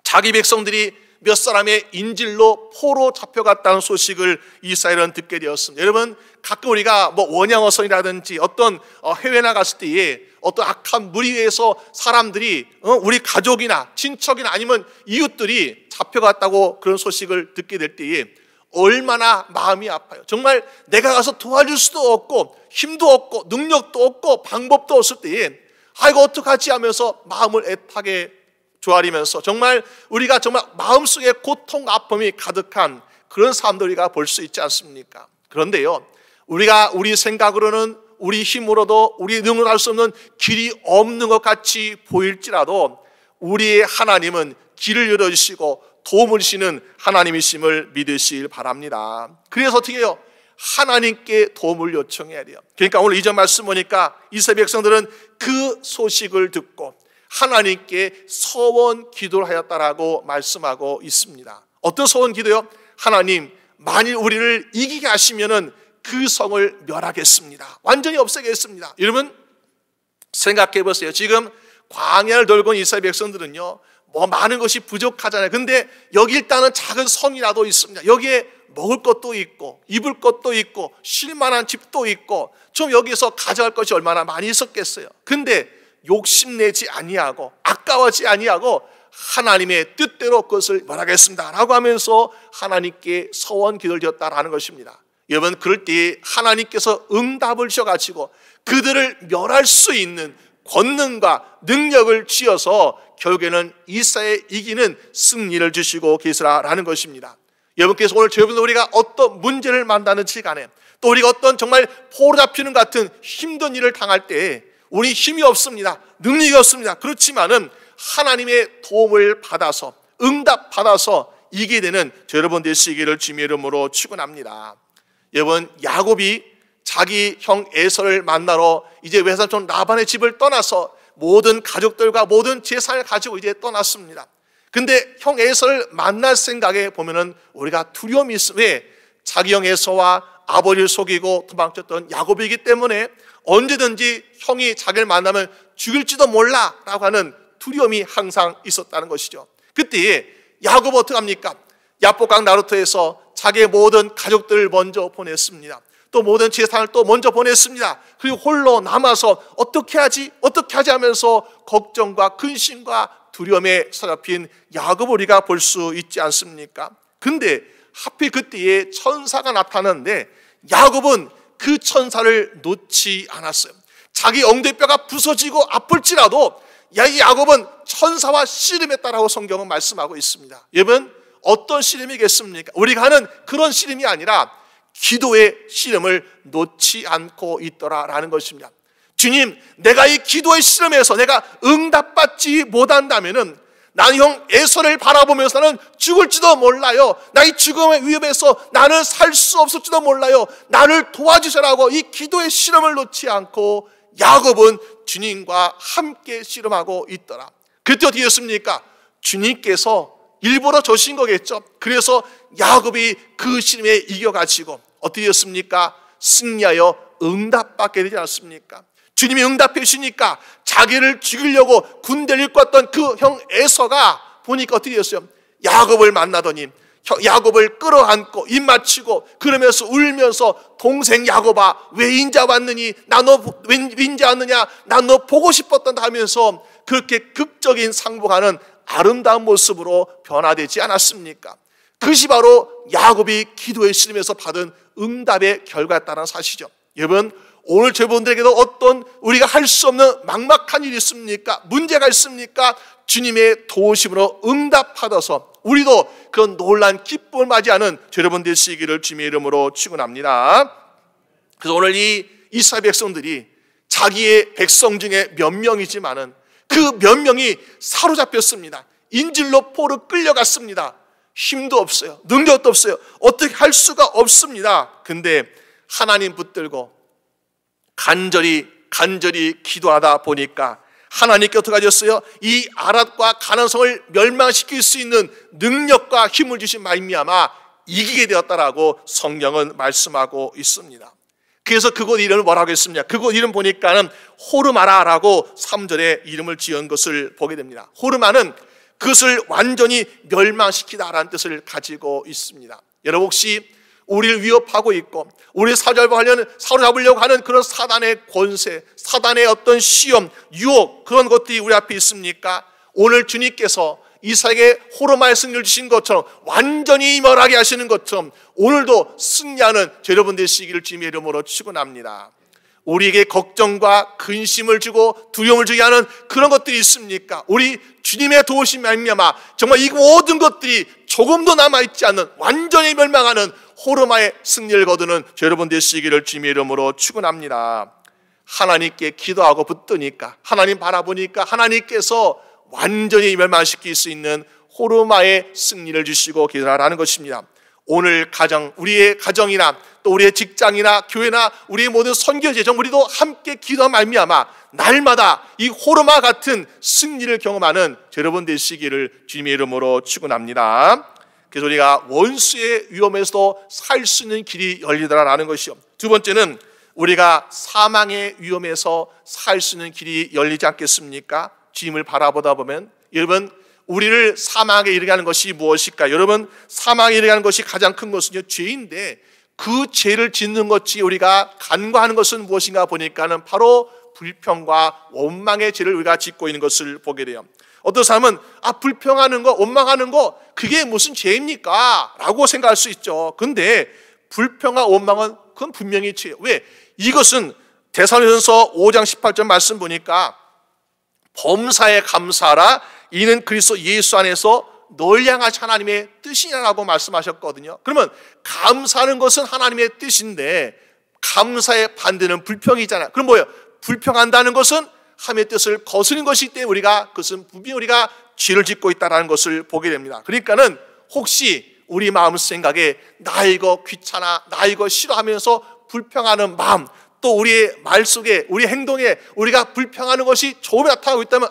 자기 백성들이 몇 사람의 인질로 포로 잡혀갔다는 소식을 이스라엘은 듣게 되었습니다. 여러분, 가끔 우리가 원양어선이라든지 어떤 해외 나갔을 때에 어떤 악한 무리에서 사람들이 우리 가족이나 친척이나 아니면 이웃들이 잡혀갔다고 그런 소식을 듣게 될 때에 얼마나 마음이 아파요. 정말 내가 가서 도와줄 수도 없고 힘도 없고 능력도 없고 방법도 없을 때에 이거 어떡하지 하면서 마음을 애타게 조아리면서 정말 우리가 정말 마음속에 고통, 아픔이 가득한 그런 사람들 우리가 볼 수 있지 않습니까? 그런데요, 우리가 우리 생각으로는 우리 힘으로도 우리 능력으로 할 수 없는 길이 없는 것 같이 보일지라도 우리의 하나님은 길을 열어주시고 도움을 주시는 하나님이심을 믿으시길 바랍니다. 그래서 어떻게 해요? 하나님께 도움을 요청해야 돼요. 그러니까 오늘 이전 말씀 보니까 이스라엘 백성들은 그 소식을 듣고 하나님께 서원 기도를 하였다라고 말씀하고 있습니다. 어떤 서원 기도요? 하나님, 만일 우리를 이기게 하시면은 그 성을 멸하겠습니다. 완전히 없애겠습니다. 여러분, 생각해 보세요. 지금 광야를 돌고 온 이스라엘 백성들은요, 많은 것이 부족하잖아요. 근데 여기 일단은 작은 성이라도 있습니다. 여기에 먹을 것도 있고 입을 것도 있고 쉴만한 집도 있고 좀 여기서 가져갈 것이 얼마나 많이 있었겠어요. 근데 욕심내지 아니하고 아까워지 아니하고 하나님의 뜻대로 그것을 멸하겠습니다 라고 하면서 하나님께 서원 기도를 드렸다라는 것입니다. 여러분, 그럴 때 하나님께서 응답을 주셔가지고 그들을 멸할 수 있는 권능과 능력을 주셔서 결국에는 이스라엘 이기는 승리를 주시고 계시라라는 것입니다. 여러분께서 오늘 여러분 우리가 어떤 문제를 만나는지 간에 또 우리가 어떤 정말 포로 잡히는 같은 힘든 일을 당할 때 우리 힘이 없습니다. 능력이 없습니다. 그렇지만은 하나님의 도움을 받아서 응답 받아서 이기게 되는 여러분 되시기를 주님의 이름으로 축원합니다. 여러분, 야곱이 자기 형 에서를 만나러 이제 외삼촌 라반의 집을 떠나서 모든 가족들과 모든 재산을 가지고 이제 떠났습니다. 근데 형 에서를 만날 생각에 보면은 우리가 두려움이 있어요. 왜? 자기 형 에서와 아버지를 속이고 도망쳤던 야곱이기 때문에 언제든지 형이 자기를 만나면 죽일지도 몰라 라고 하는 두려움이 항상 있었다는 것이죠. 그때 야곱 어떻게 합니까? 야복강 나루터에서 자기의 모든 가족들을 먼저 보냈습니다. 또 모든 재산을 또 먼저 보냈습니다. 그리고 홀로 남아서 어떻게 하지 하면서 걱정과 근심과 두려움에 사로잡힌 야곱을 우리가 볼 수 있지 않습니까? 근데 하필 그때에 천사가 나타났는데 야곱은 그 천사를 놓지 않았어요. 자기 엉덩이뼈가 부서지고 아플지라도 이 야곱은 천사와 씨름했다라고 성경은 말씀하고 있습니다. 여러분, 어떤 씨름이겠습니까? 우리가 하는 그런 씨름이 아니라 기도의 씨름을 놓지 않고 있더라라는 것입니다. 주님, 내가 이 기도의 씨름에서 내가 응답받지 못한다면은 나는 형 에서를 바라보면서 나는 죽을지도 몰라요. 나 이 죽음의 위협에서 나는 살 수 없을지도 몰라요. 나를 도와주셔라고 이 기도의 씨름을 놓지 않고 야곱은 주님과 함께 씨름하고 있더라. 그때 어떻게 됐습니까? 주님께서 일부러 저신 거겠죠. 그래서 야곱이 그 씨름에 이겨가지고 어떻게 됐습니까? 승리하여 응답받게 되지 않았습니까? 주님이 응답해 주시니까 자기를 죽이려고 군대를 입고 왔던 그 형 에서가 보니까 어떻게 됐어요? 야곱을 만나더니 야곱을 끌어안고 입 맞추고 그러면서 울면서 동생 야곱아 왜 인자 왔느니 나 너 인자 왔느냐 나 너 보고 싶었단다 하면서 그렇게 극적인 상봉하는 아름다운 모습으로 변화되지 않았습니까? 그것이 바로 야곱이 기도에 씨름해서 받은 응답의 결과였다는 사실이죠. 여러분, 오늘 저분들에게도 어떤 우리가 할 수 없는 막막한 일이 있습니까? 문제가 있습니까? 주님의 도우심으로 응답받아서 우리도 그런 놀라운 기쁨을 맞이하는 여러분 되시기를 주님의 이름으로 축원합니다. 그래서 오늘 이 이스라엘 백성들이 자기의 백성 중에 몇 명이지만은 그 몇 명이 사로잡혔습니다. 인질로 포로 끌려갔습니다. 힘도 없어요. 능력도 없어요. 어떻게 할 수가 없습니다. 근데 하나님 붙들고 간절히 기도하다 보니까 하나님께 어떻게 하셨어요? 이 아랏과 가나안성을 멸망시킬 수 있는 능력과 힘을 주신 말미암아 이기게 되었다라고 성경은 말씀하고 있습니다. 그래서 그곳 이름을 뭐라고 했습니까? 그곳 이름 보니까는 호르마라라고 3절에 이름을 지은 것을 보게 됩니다. 호르마는 그것을 완전히 멸망시키다라는 뜻을 가지고 있습니다. 여러분, 혹시 우리를 위협하고 있고 우리 사로잡으려고 하는 그런 사단의 권세, 사단의 어떤 시험, 유혹, 그런 것들이 우리 앞에 있습니까? 오늘 주님께서 이삭에게 호르마의 승리를 주신 것처럼 완전히 멸하게 하시는 것처럼 오늘도 승리하는 여러분 되시기를 주님의 이름으로 축원합니다. 우리에게 걱정과 근심을 주고 두려움을 주게 하는 그런 것들이 있습니까? 우리 주님의 도우심 말미암아 정말 이 모든 것들이 조금도 남아있지 않는 완전히 멸망하는 호르마의 승리를 거두는 여러분 되시기를 주님의 이름으로 축원합니다. 하나님께 기도하고 붙드니까, 하나님 바라보니까 하나님께서 완전히 멸망시킬 수 있는 호르마의 승리를 주시고 기도하라는 것입니다. 오늘 가정, 우리의 가정이나 또 우리의 직장이나 교회나 우리의 모든 선교 제정, 우리도 함께 기도한 말미암아 날마다 이 호르마 같은 승리를 경험하는 여러분 되시기를 주님의 이름으로 축원합니다. 그래서 우리가 원수의 위험에서도 살 수 있는 길이 열리더라라는 것이요. 두 번째는 우리가 사망의 위험에서 살 수 있는 길이 열리지 않겠습니까? 주님을 바라보다 보면 여러분, 우리를 사망에 이르게 하는 것이 무엇일까? 여러분, 사망에 이르게 하는 것이 가장 큰 것은요, 죄인데 그 죄를 짓는 것이 우리가 간과하는 것은 무엇인가 보니까는 바로 불평과 원망의 죄를 우리가 짓고 있는 것을 보게 돼요. 어떤 사람은 불평하는 거, 원망하는 거 그게 무슨 죄입니까? 라고 생각할 수 있죠. 근데 불평과 원망은 그건 분명히 죄예요. 왜? 이것은 데살로니가서 5장 18절 말씀 보니까 범사에 감사하라, 이는 그리스도 예수 안에서 널 향하신 하나님의 뜻이냐라고 말씀하셨거든요. 그러면 감사하는 것은 하나님의 뜻인데 감사의 반대는 불평이잖아요. 그럼 뭐예요? 불평한다는 것은 하나님의 뜻을 거스른 것이기 때문에 우리가 그것은 분명히 우리가 죄를 짓고 있다는 것을 보게 됩니다. 그러니까는 혹시 우리 마음 생각에 나 이거 귀찮아, 나 이거 싫어하면서 불평하는 마음, 또 우리의 말 속에, 우리 행동에 우리가 불평하는 것이 조금이 나타나고 있다면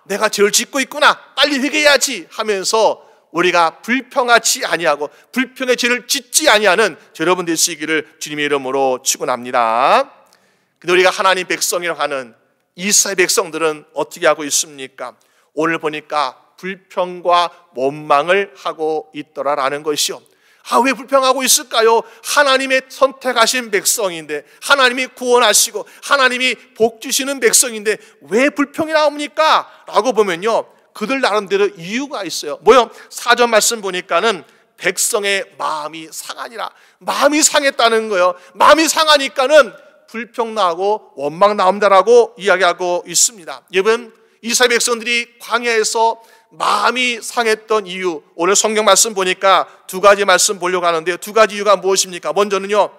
내가 죄를 짓고 있구나, 빨리 회개해야지 하면서 우리가 불평하지 아니하고 불평의 죄를 짓지 아니하는 여러분 되시기를 주님의 이름으로 축원합니다. 근데 우리가 하나님 백성이라고 하는 이스라엘 백성들은 어떻게 하고 있습니까? 오늘 보니까 불평과 원망을 하고 있더라라는 것이요. 왜 불평하고 있을까요? 하나님의 선택하신 백성인데, 하나님이 구원하시고 하나님이 복 주시는 백성인데 왜 불평이 나옵니까? 라고 보면요, 그들 나름대로 이유가 있어요. 뭐요? 4절 말씀 보니까는 백성의 마음이 상하니라. 마음이 상했다는 거예요. 마음이 상하니까는 불평 나고 원망 나온다라고 이야기하고 있습니다. 여러분, 이스라엘 백성들이 광야에서 마음이 상했던 이유, 오늘 성경 말씀 보니까 두 가지 말씀 보려고 하는데요. 두 가지 이유가 무엇입니까? 먼저는요,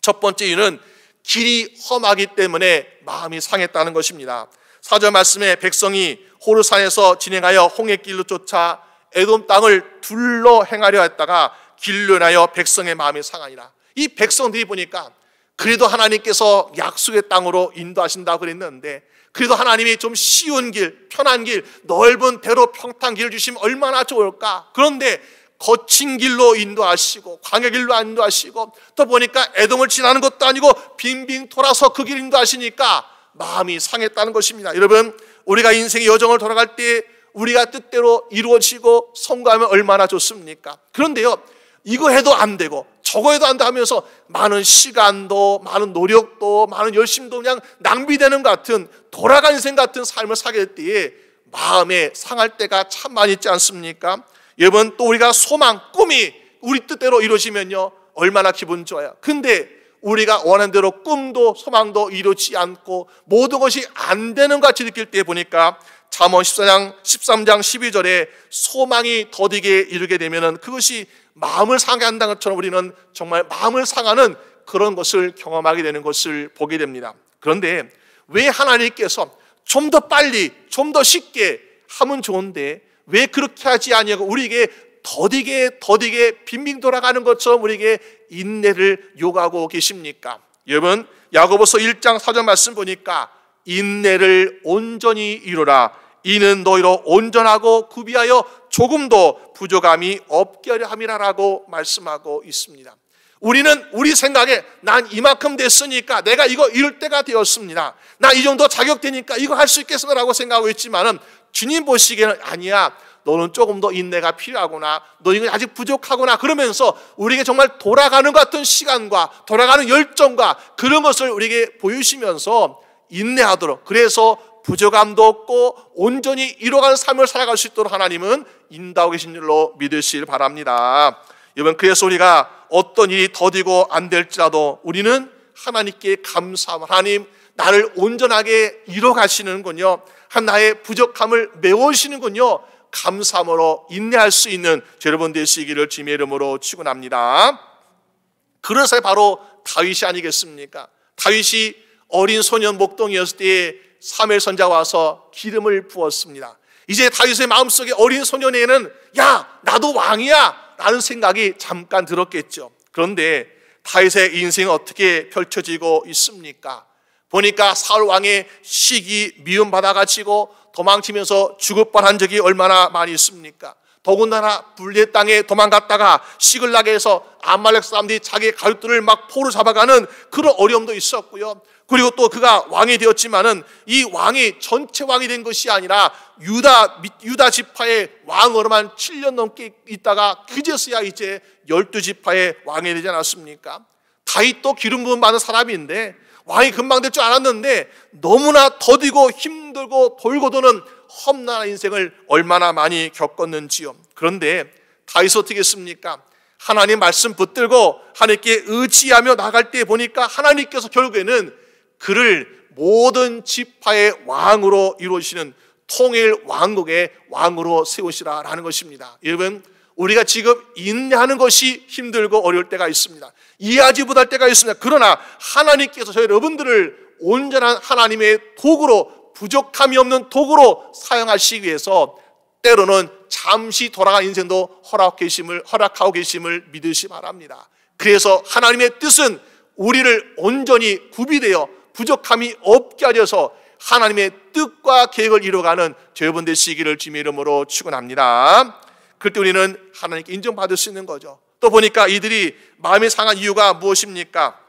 첫 번째 이유는 길이 험하기 때문에 마음이 상했다는 것입니다. 4절 말씀에 백성이 호르산에서 진행하여 홍해길로 쫓아 에돔 땅을 둘러 행하려 했다가 길로 인하여 백성의 마음이 상하니라. 이 백성들이 보니까 그래도 하나님께서 약속의 땅으로 인도하신다고 그랬는데, 그래도 하나님이 좀 쉬운 길, 편한 길, 넓은 대로 평탄 길을 주시면 얼마나 좋을까? 그런데 거친 길로 인도하시고 광야 길로 인도하시고 또 보니까 에돔을 지나는 것도 아니고 빙빙 돌아서 그 길 인도하시니까 마음이 상했다는 것입니다. 여러분, 우리가 인생의 여정을 돌아갈 때 우리가 뜻대로 이루어지고 성공하면 얼마나 좋습니까? 그런데요, 이거 해도 안 되고 저거 해도 안 돼 하면서 많은 시간도 많은 노력도 많은 열심도 그냥 낭비되는 것 같은 돌아간 인생 같은 삶을 살게 될 때에 마음에 상할 때가 참 많이 있지 않습니까? 여러분, 또 우리가 소망, 꿈이 우리 뜻대로 이루어지면요 얼마나 기분 좋아요. 근데 우리가 원하는 대로 꿈도 소망도 이루지 않고 모든 것이 안 되는 것 같이 느낄 때 보니까 잠언 13장 12절에 소망이 더디게 이루게 되면 그것이 마음을 상하게 한다는 것처럼 우리는 정말 마음을 상하는 그런 것을 경험하게 되는 것을 보게 됩니다. 그런데 왜 하나님께서 좀 더 빨리 좀 더 쉽게 하면 좋은데 왜 그렇게 하지 아니하고 우리에게 더디게 빙빙 돌아가는 것처럼 우리에게 인내를 요구하고 계십니까? 여러분, 야고보서 1장 4절 말씀 보니까 인내를 온전히 이루라. 이는 너희로 온전하고 구비하여 조금도 부족함이 없게 하려 함이라라고 말씀하고 있습니다. 우리는 우리 생각에 난 이만큼 됐으니까 내가 이거 이룰 때가 되었습니다. 나 이 정도 자격 되니까 이거 할 수 있겠구나라고 생각하고 있지만은 주님 보시기에는 아니야. 너는 조금 더 인내가 필요하구나. 너는 아직 부족하구나. 그러면서 우리에게 정말 돌아가는 것 같은 시간과 돌아가는 열정과 그런 것을 우리에게 보여주시면서 인내하도록, 그래서 부족함도 없고 온전히 이뤄가는 삶을 살아갈 수 있도록 하나님은 인도하고 계신 줄로 믿으시길 바랍니다. 여러분, 그래서 우리가 어떤 일이 더디고 안 될지라도 우리는 하나님께 감사하고, 하나님 나를 온전하게 이뤄가시는군요, 나의 부족함을 메우시는군요, 감사함으로 인내할 수 있는 여러분 되시기를 주님의 이름으로 축원합니다. 그래서 바로 다윗이 아니겠습니까? 다윗이 어린 소년 목동이었을 때에 사무엘 선지자가 와서 기름을 부었습니다. 이제 다윗의 마음속에 어린 소년에는 야, 나도 왕이야 라는 생각이 잠깐 들었겠죠. 그런데 다윗의 인생은 어떻게 펼쳐지고 있습니까? 보니까 사울 왕의 시기 미움받아가지고 도망치면서 죽을 뻔한 적이 얼마나 많이 있습니까? 더군다나 불리의 땅에 도망갔다가 시글락에서 아말렉 사람들이 자기 가족들을 막 포로 잡아가는 그런 어려움도 있었고요. 그리고 또 그가 왕이 되었지만은 이 왕이 전체 왕이 된 것이 아니라 유다 지파의 왕으로만 7년 넘게 있다가 그제서야 이제 12지파의 왕이 되지 않았습니까? 다윗도 기름 부음 받은 사람인데 왕이 금방 될 줄 알았는데 너무나 더디고 힘들고 돌고 도는 험난한 인생을 얼마나 많이 겪었는지요. 그런데 다윗은 어떻게 했습니까? 하나님 말씀 붙들고 하나님께 의지하며 나갈 때 보니까 하나님께서 결국에는 그를 모든 지파의 왕으로 이루시는 통일 왕국의 왕으로 세우시라라는 것입니다. 여러분, 우리가 지금 인내하는 것이 힘들고 어려울 때가 있습니다. 이해하지 못할 때가 있습니다. 그러나 하나님께서 저희 여러분들을 온전한 하나님의 도구로, 부족함이 없는 도구로 사용하시기 위해서 때로는 잠시 돌아간 인생도 허락하고 계심을 믿으시 바랍니다. 그래서 하나님의 뜻은 우리를 온전히 구비되어 부족함이 없게 하려서 하나님의 뜻과 계획을 이루어가는 여러분 되시기를 주님의 이름으로 축원합니다. 그때 우리는 하나님께 인정받을 수 있는 거죠. 또 보니까 이들이 마음이 상한 이유가 무엇입니까?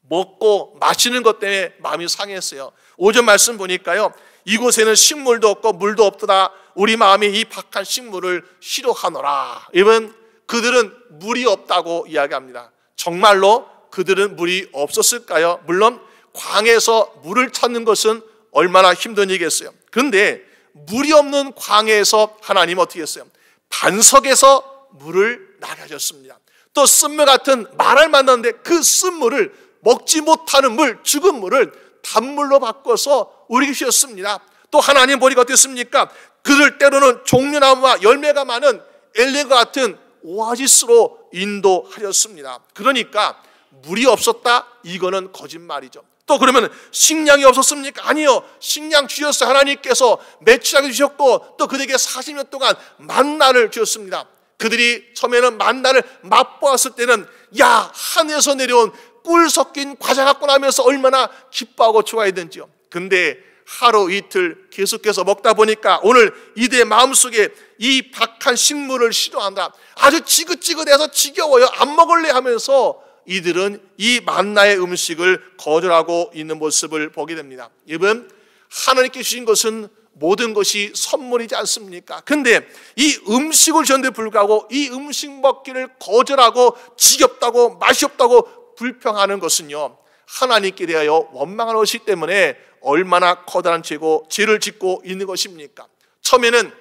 먹고 마시는 것 때문에 마음이 상했어요. 5절 말씀 보니까요, 이곳에는 식물도 없고 물도 없도다. 우리 마음이 이 박한 식물을 싫어하노라. 여러분, 그들은 물이 없다고 이야기합니다. 정말로 그들은 물이 없었을까요? 물론 광에서 물을 찾는 것은 얼마나 힘든 일이겠어요. 그런데 물이 없는 광에서 하나님은 어떻게 했어요? 반석에서 물을 나게 하셨습니다. 또 쓴물 같은 말을 만났는데 그 쓴물을, 먹지 못하는 물, 죽은 물을 단물로 바꿔서 우리에게 주셨습니다. 또 하나님 보니까 어땠습니까? 그들 때로는 종려나무와 열매가 많은 엘레과 같은 오아시스로 인도하셨습니다. 그러니까 물이 없었다? 이거는 거짓말이죠. 또 그러면 식량이 없었습니까? 아니요, 식량 주셨어요. 하나님께서 매출하게 주셨고 또 그들에게 40년 동안 만나를 주셨습니다. 그들이 처음에는 만나를 맛보았을 때는 야, 하늘에서 내려온 꿀 섞인 과자 갖고 나면서 얼마나 기뻐하고 좋아했는지요. 근데 하루 이틀 계속해서 먹다 보니까 오늘 이들의 마음속에 이 박한 식물을 싫어한다, 아주 지긋지긋해서 지겨워요, 안 먹을래 하면서 이들은 이 만나의 음식을 거절하고 있는 모습을 보게 됩니다. 여러분, 하나님께 주신 것은 모든 것이 선물이지 않습니까? 근데 이 음식을 주는데 불구하고 이 음식 먹기를 거절하고 지겹다고 맛이 없다고 불평하는 것은요, 하나님께 대하여 원망하는 것이기 때문에 얼마나 커다란 죄를 짓고 있는 것입니까? 처음에는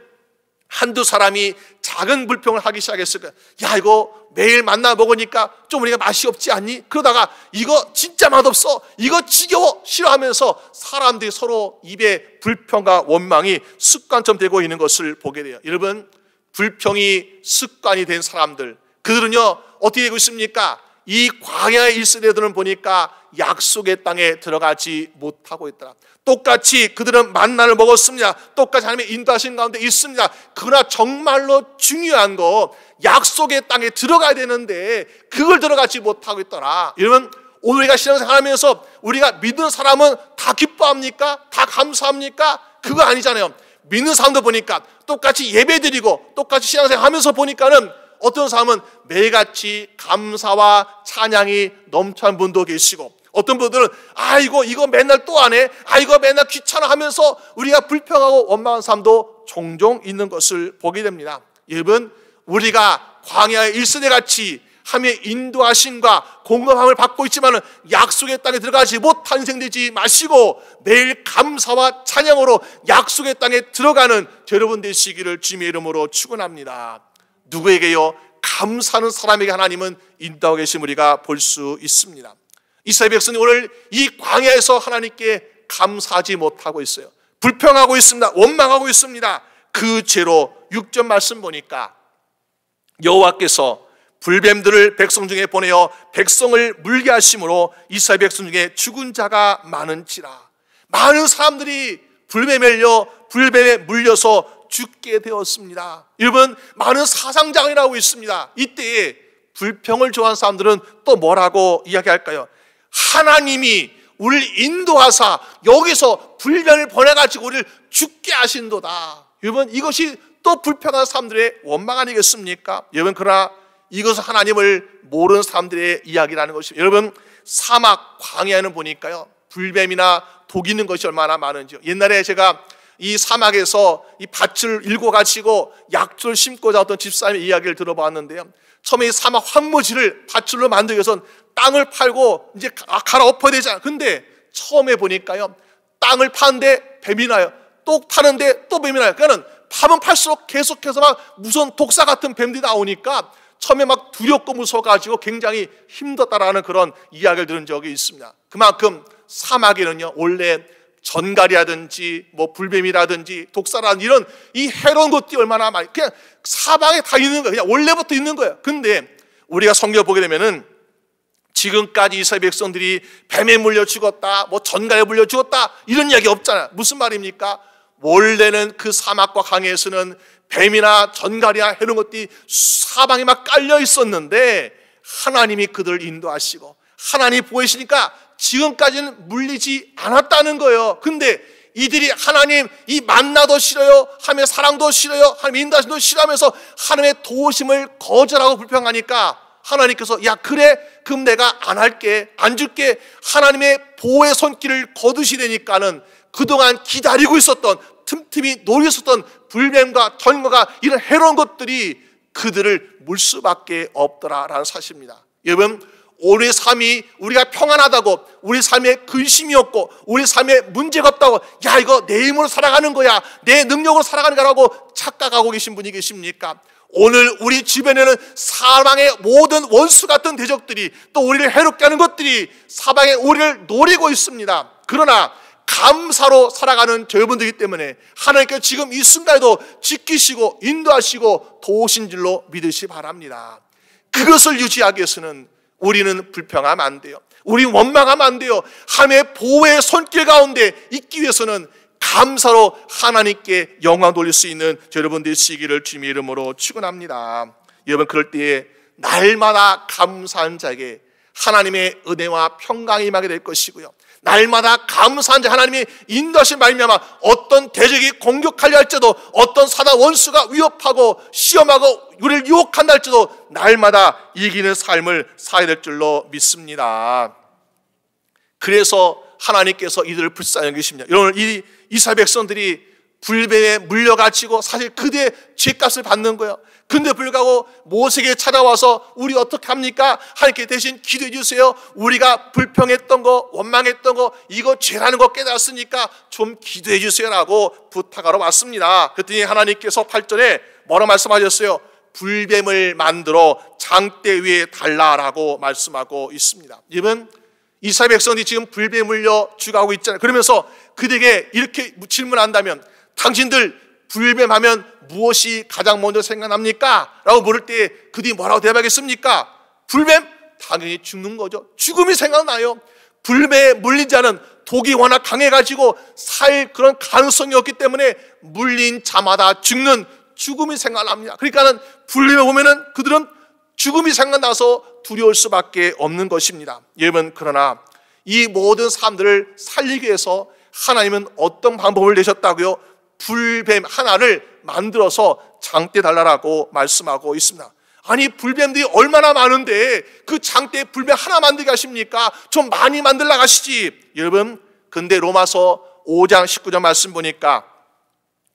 한두 사람이 작은 불평을 하기 시작했을 거야. 야, 이거 매일 만나 먹으니까 좀 우리가 맛이 없지 않니? 그러다가 이거 진짜 맛없어, 이거 지겨워, 싫어하면서 사람들이 서로 입에 불평과 원망이 습관처럼 되고 있는 것을 보게 돼요. 여러분, 불평이 습관이 된 사람들, 그들은요 어떻게 되고 있습니까? 이 광야의 1세대들은 보니까 약속의 땅에 들어가지 못하고 있더라. 똑같이 그들은 만나를 먹었습니다. 똑같이 하나님의 인도하신 가운데 있습니다. 그러나 정말로 중요한 거, 약속의 땅에 들어가야 되는데 그걸 들어가지 못하고 있더라. 여러분, 오늘 우리가 신앙생활 하면서 우리가 믿는 사람은 다 기뻐합니까? 다 감사합니까? 그거 아니잖아요. 믿는 사람도 보니까 똑같이 예배드리고 똑같이 신앙생활 하면서 보니까는 어떤 사람은 매일같이 감사와 찬양이 넘쳐난 분도 계시고, 어떤 분들은 아이고 이거 맨날 또 안 해, 아이고 맨날 귀찮아 하면서 우리가 불평하고 원망한 사람도 종종 있는 것을 보게 됩니다. 여러분, 우리가 광야의 1세대 같이 하나님의 인도하심과 공급함을 받고 있지만 약속의 땅에 들어가지 못한 인생 되지 마시고 매일 감사와 찬양으로 약속의 땅에 들어가는 여러분 되시기를 주님의 이름으로 축원합니다. 누구에게요? 감사하는 사람에게 하나님은 인도하고 계신 우리가 볼 수 있습니다. 이스라엘 백성이 오늘 이 광야에서 하나님께 감사하지 못하고 있어요. 불평하고 있습니다. 원망하고 있습니다. 그 죄로 6절 말씀 보니까 여호와께서 불뱀들을 백성 중에 보내어 백성을 물게 하심으로 이스라엘 백성 중에 죽은 자가 많은지라. 많은 사람들이 불뱀에 물려서 죽게 되었습니다. 여러분, 많은 사상자가 일어나고 있습니다. 이때에 불평을 좋아하는 사람들은 또 뭐라고 이야기할까요? 하나님이 우리를 인도하사 여기서 불변을 보내가지고 우리를 죽게 하신도다. 여러분, 이것이 또 불평하는 사람들의 원망 아니겠습니까? 여러분, 그러나 이것은 하나님을 모르는 사람들의 이야기라는 것입니다. 여러분, 사막 광야에는 보니까요 불뱀이나 독이 있는 것이 얼마나 많은지요. 옛날에 제가 이 사막에서 이 밭을 일궈가지고 약초를 심고자 어떤 집사님의 이야기를 들어봤는데요, 처음에 이 사막 황무지를 밭으로 만들기 위해서는 땅을 팔고 이제 갈아엎어야 되잖아요. 근데 처음에 보니까요 땅을 파는데 뱀이 나요. 또 파는데 또 뱀이 나요. 그러니까 파면 팔수록 계속해서 막 무서운 독사 같은 뱀들이 나오니까 처음에 막 두렵고 무서워가지고 굉장히 힘들었다라는 그런 이야기를 들은 적이 있습니다. 그만큼 사막에는요 원래 전갈이라든지 뭐 불뱀이라든지 독사라든지 이런 이 해로운 것들이 얼마나 많이 그냥 사방에 다 있는 거예요. 그냥 원래부터 있는 거예요. 근데 우리가 성경을 보게 되면은 지금까지 이스라엘 백성들이 뱀에 물려 죽었다, 뭐 전갈에 물려 죽었다 이런 이야기 없잖아요. 무슨 말입니까? 원래는 그 사막과 강에서는 뱀이나 전갈이나 이런 것들이 사방에 막 깔려 있었는데 하나님이 그들을 인도하시고 하나님이 보이시니까 지금까지는 물리지 않았다는 거예요. 근데 이들이 하나님 이 만나도 싫어요, 하나님의 사랑도 싫어요, 하나님의 인도하심도 싫어하면서 하나님의 도우심을 거절하고 불평하니까 하나님께서 야 그래 그럼 내가 안 할게, 안 줄게, 하나님의 보호의 손길을 거두시되니까는 그동안 기다리고 있었던 틈틈이 노리고 있었던 불뱀과 전갈과 이런 해로운 것들이 그들을 물 수밖에 없더라라는 사실입니다. 여러분, 우리 삶이 우리가 평안하다고, 우리 삶에 근심이 없고 우리 삶에 문제가 없다고 야 이거 내 힘으로 살아가는 거야, 내 능력으로 살아가는 거라고 착각하고 계신 분이 계십니까? 오늘 우리 주변에는 사방의 모든 원수 같은 대적들이 또 우리를 해롭게 하는 것들이 사방에 우리를 노리고 있습니다. 그러나 감사로 살아가는 여러분들이기 때문에 하나님께서 지금 이 순간에도 지키시고 인도하시고 도우신 줄로 믿으시 바랍니다. 그것을 유지하기 위해서는 우리는 불평하면 안 돼요. 우리는 원망하면 안 돼요. 하나님의 보호의 손길 가운데 있기 위해서는 감사로 하나님께 영광 돌릴 수 있는 여러분 되시기를 주님의 이름으로 축원합니다. 여러분, 그럴 때에 날마다 감사한 자에게 하나님의 은혜와 평강이 임하게 될 것이고요, 날마다 감사한 자 하나님이 인도하신 말미암아 어떤 대적이 공격하려 할지라도, 어떤 사단 원수가 위협하고 시험하고 우리를 유혹한다 할지라도 날마다 이기는 삶을 살아야 될 줄로 믿습니다. 그래서 하나님께서 이들을 불쌍히 여기십니다. 여러분, 이 이스라엘 백성들이 불뱀에 물려가지고 사실 그대의 죄값을 받는 거예요. 근데 불구하고 모세에게 찾아와서 우리 어떻게 합니까? 하나님께 대신 기도해 주세요. 우리가 불평했던 거, 원망했던 거, 이거 죄라는 거 깨달았으니까 좀 기도해 주세요라고 부탁하러 왔습니다. 그랬더니 하나님께서 8절에 뭐라 말씀하셨어요? 불뱀을 만들어 장대 위에 달라라고 말씀하고 있습니다. 여러분, 이스라엘 백성들이 지금 불뱀에 물려 죽어가고 있잖아요. 그러면서 그들에게 이렇게 질문한다면, 당신들 불뱀 하면 무엇이 가장 먼저 생각납니까? 라고 물을 때 그들이 뭐라고 대답하겠습니까? 불뱀? 당연히 죽는 거죠. 죽음이 생각나요. 불뱀에 물린 자는 독이 워낙 강해가지고 살 그런 가능성이 없기 때문에 물린 자마다 죽음이 생각납니다. 그러니까는 불뱀에 보면은 그들은 죽음이 생각나서 두려울 수밖에 없는 것입니다. 여러분, 그러나 이 모든 사람들을 살리기 위해서 하나님은 어떤 방법을 내셨다고요? 불뱀 하나를 만들어서 장대 달라라고 말씀하고 있습니다. 아니, 불뱀들이 얼마나 많은데 그 장대에 불뱀 하나 만들게 하십니까? 좀 많이 만들라 가시지. 여러분, 근데 로마서 5장 19절 말씀 보니까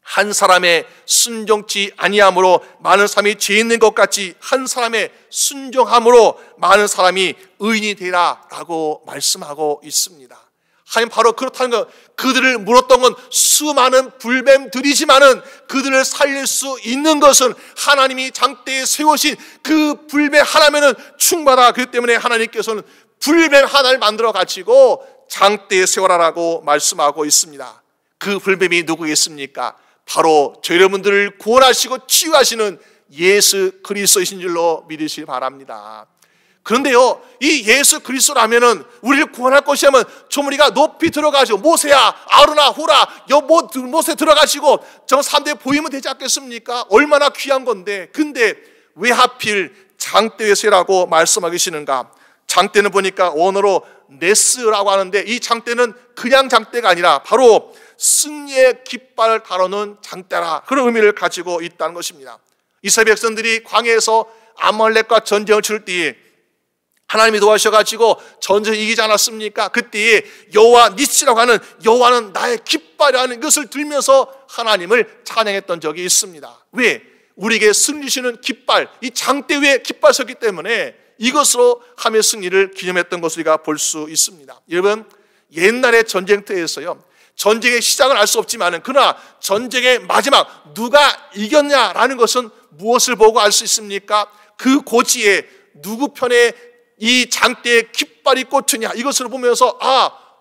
한 사람의 순종치 아니함으로 많은 사람이 죄 있는 것 같이 한 사람의 순종함으로 많은 사람이 의인이 되라라고 말씀하고 있습니다. 하나님 바로 그렇다는 것. 그들을 물었던 건 수많은 불뱀들이지만은 그들을 살릴 수 있는 것은 하나님이 장대에 세우신 그 불뱀 하나면은 충분하다. 그렇기 때문에 하나님께서는 불뱀 하나를 만들어 가지고 장대에 세워라라고 말씀하고 있습니다. 그 불뱀이 누구겠습니까? 바로 저 여러분들을 구원하시고 치유하시는 예수 그리스도이신 줄로 믿으시기 바랍니다. 그런데요, 이 예수 그리스도라면은 우리를 구원할 것이라면 좀 우리가 높이 들어가지고 모세야, 아론아, 후라, 모세 들어가시고 저 3대 보이면 되지 않겠습니까? 얼마나 귀한 건데. 근데 왜 하필 장대에 세라고 말씀하고 계시는가? 장대는 보니까 원어로 네스라고 하는데 이 장대는 그냥 장대가 아니라 바로 승리의 깃발을 다루는 장대라, 그런 의미를 가지고 있다는 것입니다. 이스라엘 백성들이 광야에서 아말렉과 전쟁을 치를 때에 하나님이 도와주셔가지고 전쟁을 이기지 않았습니까? 그때에 여호와 니시라고 하는, 여호와는 나의 깃발이라는 것을 들면서 하나님을 찬양했던 적이 있습니다. 왜? 우리에게 승리 주시는 깃발, 이 장대 위에 깃발 섰기 때문에 이것으로 하며 승리를 기념했던 것을 우리가 볼 수 있습니다. 여러분, 옛날의 전쟁터에서요, 전쟁의 시작은 알 수 없지만은 그러나 전쟁의 마지막 누가 이겼냐라는 것은 무엇을 보고 알 수 있습니까? 그 고지에 누구 편에 이 장대에 깃발이 꽂히냐, 이것을 보면서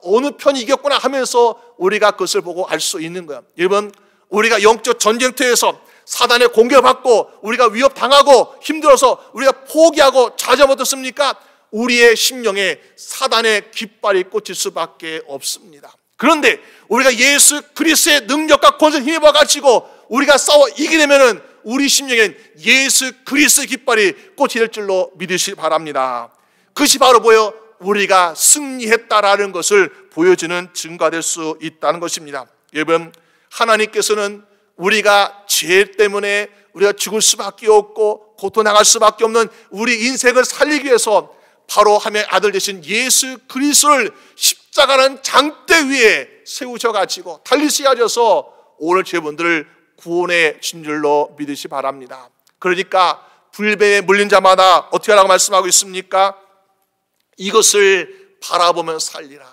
어느 편이 이겼구나 하면서 우리가 그것을 보고 알 수 있는 거예요. 여러분, 우리가 영적 전쟁터에서 사단의 공격받고 우리가 위협당하고 힘들어서 우리가 포기하고 좌절하면 어떻습니까? 우리의 심령에 사단의 깃발이 꽂힐 수밖에 없습니다. 그런데 우리가 예수 그리스도의 능력과 권세를 힘입어 가지고 우리가 싸워 이기려면은 우리 심령엔 예수 그리스도의 깃발이 꽂힐 줄로 믿으시기 바랍니다. 그것이 바로 뭐예요? 우리가 승리했다라는 것을 보여주는 증거가 될 수 있다는 것입니다. 여러분, 하나님께서는 우리가 죄 때문에 우리가 죽을 수밖에 없고 고통당할 수밖에 없는 우리 인생을 살리기 위해서 바로 하나님의 아들 되신 예수 그리스도를 십자가라는 장대 위에 세우셔가지고 달리시하셔서 오늘 저분들을 구원해 준 줄로 믿으시 바랍니다. 그러니까 불뱀에 물린 자마다 어떻게 하라고 말씀하고 있습니까? 이것을 바라보면 살리라.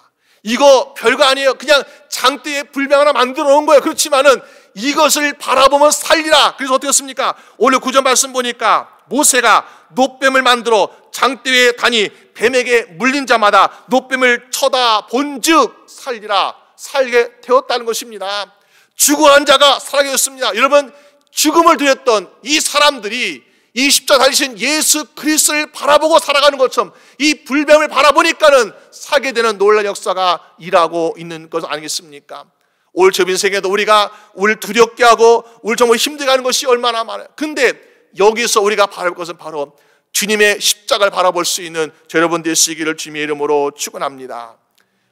이거 별거 아니에요. 그냥 장대에 불뱀 하나 만들어 놓은 거예요. 그렇지만은 이것을 바라보면 살리라. 그래서 어떻게 했습니까? 오늘 구절 말씀 보니까 모세가 놋뱀을 만들어 장대에 다니 뱀에게 물린 자마다 놋뱀을 쳐다본즉 살리라. 살게 되었다는 것입니다. 죽어간 자가 살아게 되었습니다. 여러분, 죽음을 두렸던 이 사람들이 이 십자가 달리신 예수 그리스도를 바라보고 살아가는 것처럼 이 불뱀을 바라보니까는 살게 되는 놀라운 역사가 일하고 있는 것 아니겠습니까? 오늘 저 인생에도 우리가 우리를 두렵게 하고 우리를 정말 힘들게 하는 것이 얼마나 많아요. 근데 여기서 우리가 바라볼 것은 바로 주님의 십자가를 바라볼 수 있는 여러분 되시기를 주님의 이름으로 축원합니다.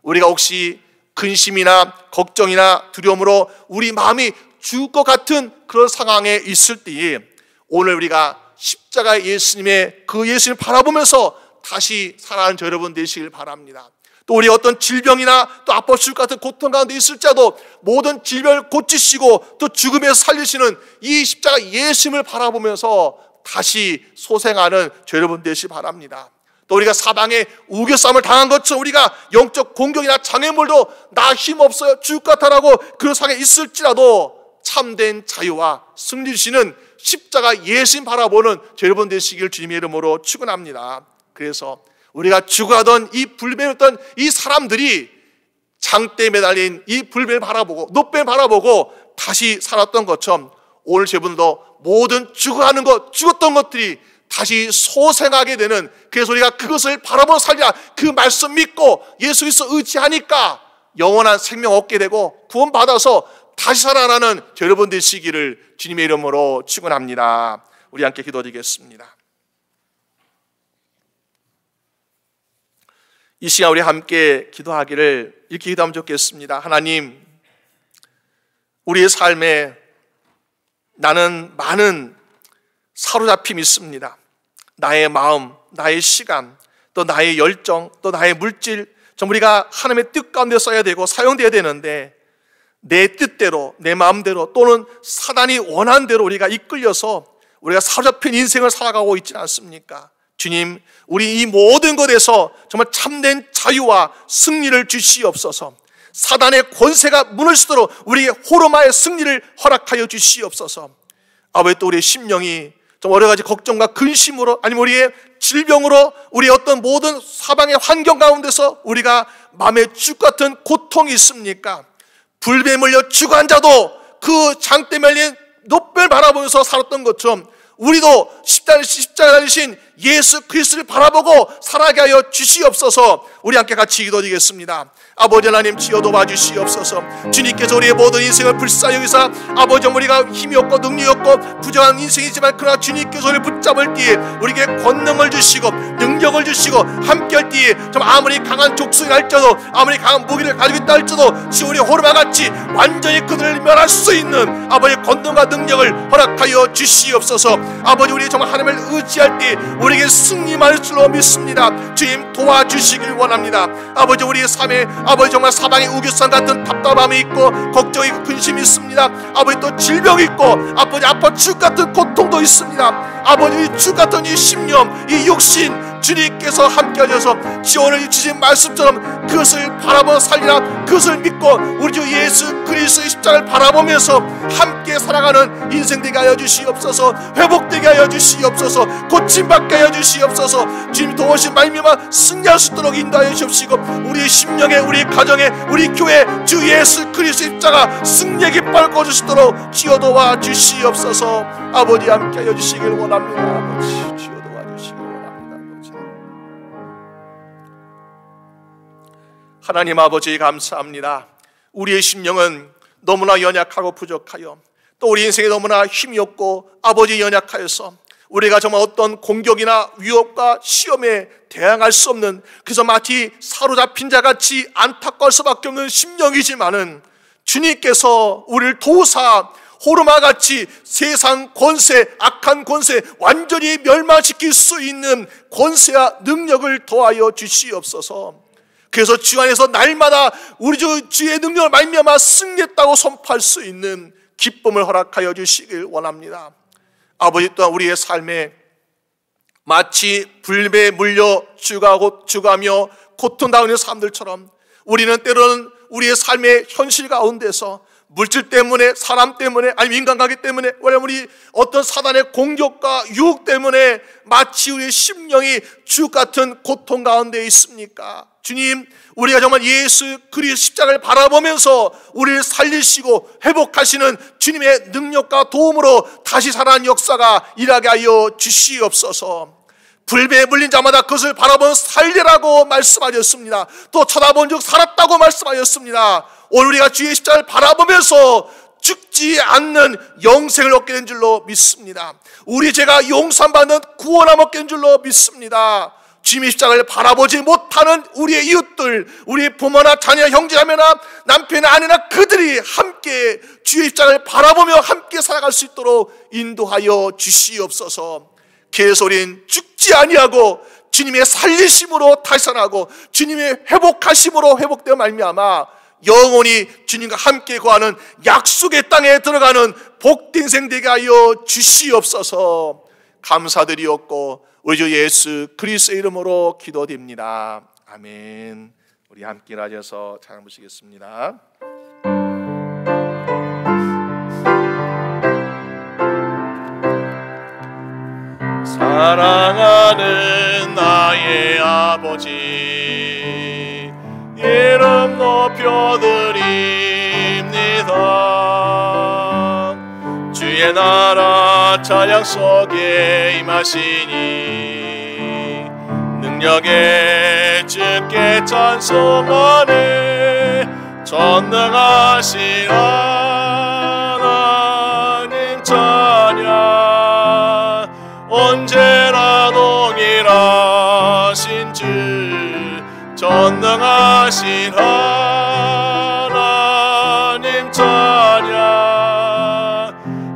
우리가 혹시 근심이나 걱정이나 두려움으로 우리 마음이 죽을 것 같은 그런 상황에 있을 때에 오늘 우리가 십자가의 예수님의 그 예수님을 바라보면서 다시 살아가는 여러분 되시길 바랍니다. 또 우리 어떤 질병이나 또 아파 죽을 것 같은 고통 가운데 있을지라도 모든 질병을 고치시고 또 죽음에서 살리시는 이 십자가 예수님을 바라보면서 다시 소생하는 저 여러분 되시기 바랍니다. 또 우리가 사방에 우겨싸움을 당한 것처럼 우리가 영적 공격이나 장애물도 나 힘없어요, 죽을 것 같아라고 그런 상황에 있을지라도 참된 자유와 승리 주시는 십자가 예수님 바라보는 저 여러분 되시길 주님의 이름으로 축원합니다. 그래서 우리가 죽어가던 이 불뱀이었던 이 사람들이 장대에 매달린 이 불뱀을 바라보고 노뱀을 바라보고 다시 살았던 것처럼 오늘 저분도 모든 죽어가는 것, 죽었던 것들이 다시 소생하게 되는, 그래서 우리가 그것을 바라보며 살리라 그 말씀 믿고 예수 그리스도 의지하니까 영원한 생명 얻게 되고 구원받아서 다시 살아나는 여러분 되시기를 주님의 이름으로 축원합니다. 우리 함께 기도드리겠습니다. 이 시간 우리 함께 기도하기를 이렇게 기도하면 좋겠습니다. 하나님, 우리의 삶에 나는 많은 사로잡힘이 있습니다. 나의 마음, 나의 시간, 또 나의 열정, 또 나의 물질, 좀 우리가 하나님의 뜻 가운데 써야 되고 사용되어야 되는데 내 뜻대로, 내 마음대로 또는 사단이 원하는 대로 우리가 이끌려서 우리가 사로잡힌 인생을 살아가고 있지 않습니까? 주님, 우리 이 모든 것에서 정말 참된 자유와 승리를 주시옵소서. 사단의 권세가 무너지도록 우리의 호르마의 승리를 허락하여 주시옵소서. 아버지, 또 우리의 심령이 좀 여러 가지 걱정과 근심으로 아니면 우리의 질병으로 우리의 어떤 모든 사방의 환경 가운데서 우리가 마음에 죽 같은 고통이 있습니까? 불뱀에 물려 죽어간 자도 그 장대 말린 노뱀을 바라보면서 살았던 것처럼 우리도 십자가에 달리신 예수 그리스도를 바라보고 살아가게 하여 주시옵소서. 우리 함께 같이 기도드리겠습니다. 아버지 하나님, 주여 도와주시옵소서. 주님께서 우리의 모든 인생을 불쌍히 여기사 아버지, 우리가 힘이 없고 능력이 없고 부정한 인생이지만 그러나 주님께서 우리를 붙잡을 때에 우리에게 권능을 주시고 능력을 주시고 함께할 때에 좀 아무리 강한 족속이 할지라도 아무리 강한 무기를 가지고 있다 할지라도 주 우리 호르마같이 완전히 그들을 멸할 수 있는 아버지 권능과 능력을 허락하여 주시옵소서. 아버지, 우리 정말 하나님을 의지할 때 우리에게 승리할 줄로 믿습니다. 주님 도와주시길 원합니다. 아버지, 우리의 삶에 아버지 정말 사방에 우겨산 같은 답답함이 있고 걱정이 있고 근심이 있습니다. 아버지, 또 질병이 있고 아버지 아파 죽 같은 고통도 있습니다. 아버지, 이 죽 같은 이 심령, 이 육신 주님께서 함께 하셔서 오늘 주신 말씀처럼 그것을 바라보며 살리라, 그것을 믿고 우리 주 예수 그리스도의 십자가를 바라보면서 함께 살아가는 인생 되게 하여 주시옵소서. 회복되게 하여 주시옵소서. 고침받게 하여 주시옵소서. 주님 도우신 말미암아 승리할 수 있도록 인도하여 주시옵시고 우리의 심령에, 우리 가정에, 우리 교회 주 예수 그리스도의 십자가 승리의 깃발 꽂으시도록 주여 도와 주시옵소서. 아버지, 함께 하여 주시길 원합니다. 아버지, 주여 도와 주시길 원합니다. 아버지, 하나님 아버지, 감사합니다. 우리의 심령은 너무나 연약하고 부족하여 또 우리 인생에 너무나 힘이 없고 아버지 연약하여서 우리가 정말 어떤 공격이나 위협과 시험에 대항할 수 없는, 그래서 마치 사로잡힌 자같이 안타까울 수밖에 없는 심령이지만은 주님께서 우리를 도우사 호르마같이 세상 권세, 악한 권세 완전히 멸망시킬 수 있는 권세와 능력을 더하여 주시옵소서. 그래서 주 안에서 날마다 우리 주의 능력을 말미암아 승리했다고 선포할 수 있는 기쁨을 허락하여 주시길 원합니다. 아버지, 또한 우리의 삶에 마치 불뱀에 물려 죽어가며 고통당하는 사람들처럼 우리는 때로는 우리의 삶의 현실 가운데서 물질 때문에, 사람 때문에, 아니면 인간관계 때문에, 왜냐하면 우리 어떤 사단의 공격과 유혹 때문에 마치 우리의 심령이 죽 같은 고통 가운데 있습니까? 주님, 우리가 정말 예수 그리스도 십자가를 바라보면서 우리를 살리시고 회복하시는 주님의 능력과 도움으로 다시 살아난 역사가 일하게 하여 주시옵소서. 불뱀에 물린 자마다 그것을 바라보면 살리라고 말씀하셨습니다. 또 쳐다본 즉 살았다고 말씀하셨습니다. 오늘 우리가 주의 십자가를 바라보면서 죽지 않는 영생을 얻게 된 줄로 믿습니다. 우리 죄가 용서받는 구원함을 얻게 된 줄로 믿습니다. 주님의 십자가를 바라보지 못하는 우리의 이웃들, 우리의 부모나 자녀, 형제자매나 남편이나 아내나 그들이 함께 주의 십자가를 바라보며 함께 살아갈 수 있도록 인도하여 주시옵소서. 그래서 우리는 죽지 아니하고 주님의 살리심으로 탈선하고 주님의 회복하심으로 회복되어 말미암아 영원히 주님과 함께 거하는 약속의 땅에 들어가는 복된 인생 되게 하여 주시옵소서. 감사드리옵고 우리 주 예수 그리스도의 이름으로 기도드립니다. 아멘. 우리 함께 일어나셔서 찬양 부르시겠습니다. 사랑하는 나의 아버지, 이름 높여드립니다. 주의 나라 찬양 속에 임하시니 능력에 주께 찬송하네. 전능하신 하나님 찬양, 언제나 동일하신 주, 전능하신 하나님 찬양,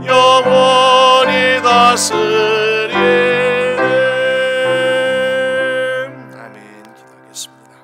영원히 다스리네. 아멘. 기도하겠습니다.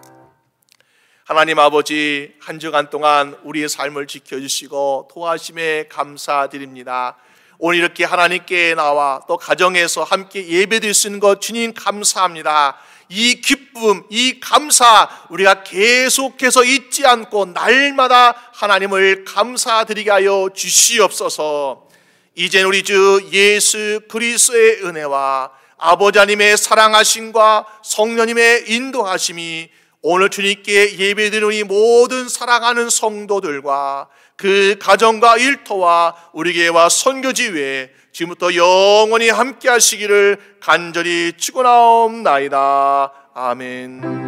하나님 아버지, 한 주간 동안 우리의 삶을 지켜주시고 도와주심에 감사드립니다. 오늘 이렇게 하나님께 나와 또 가정에서 함께 예배드릴 수 있는 것 주님 감사합니다. 이 기쁨, 이 감사 우리가 계속해서 잊지 않고 날마다 하나님을 감사드리게 하여 주시옵소서. 이젠 우리 주 예수 그리스도의 은혜와 아버지 하나님의 사랑하심과 성령님의 인도하심이 오늘 주님께 예배드리는 이 모든 사랑하는 성도들과 그 가정과 일터와 우리 교회와 선교지 외에 지금부터 영원히 함께 하시기를 간절히 축원하옵나이다. 아멘.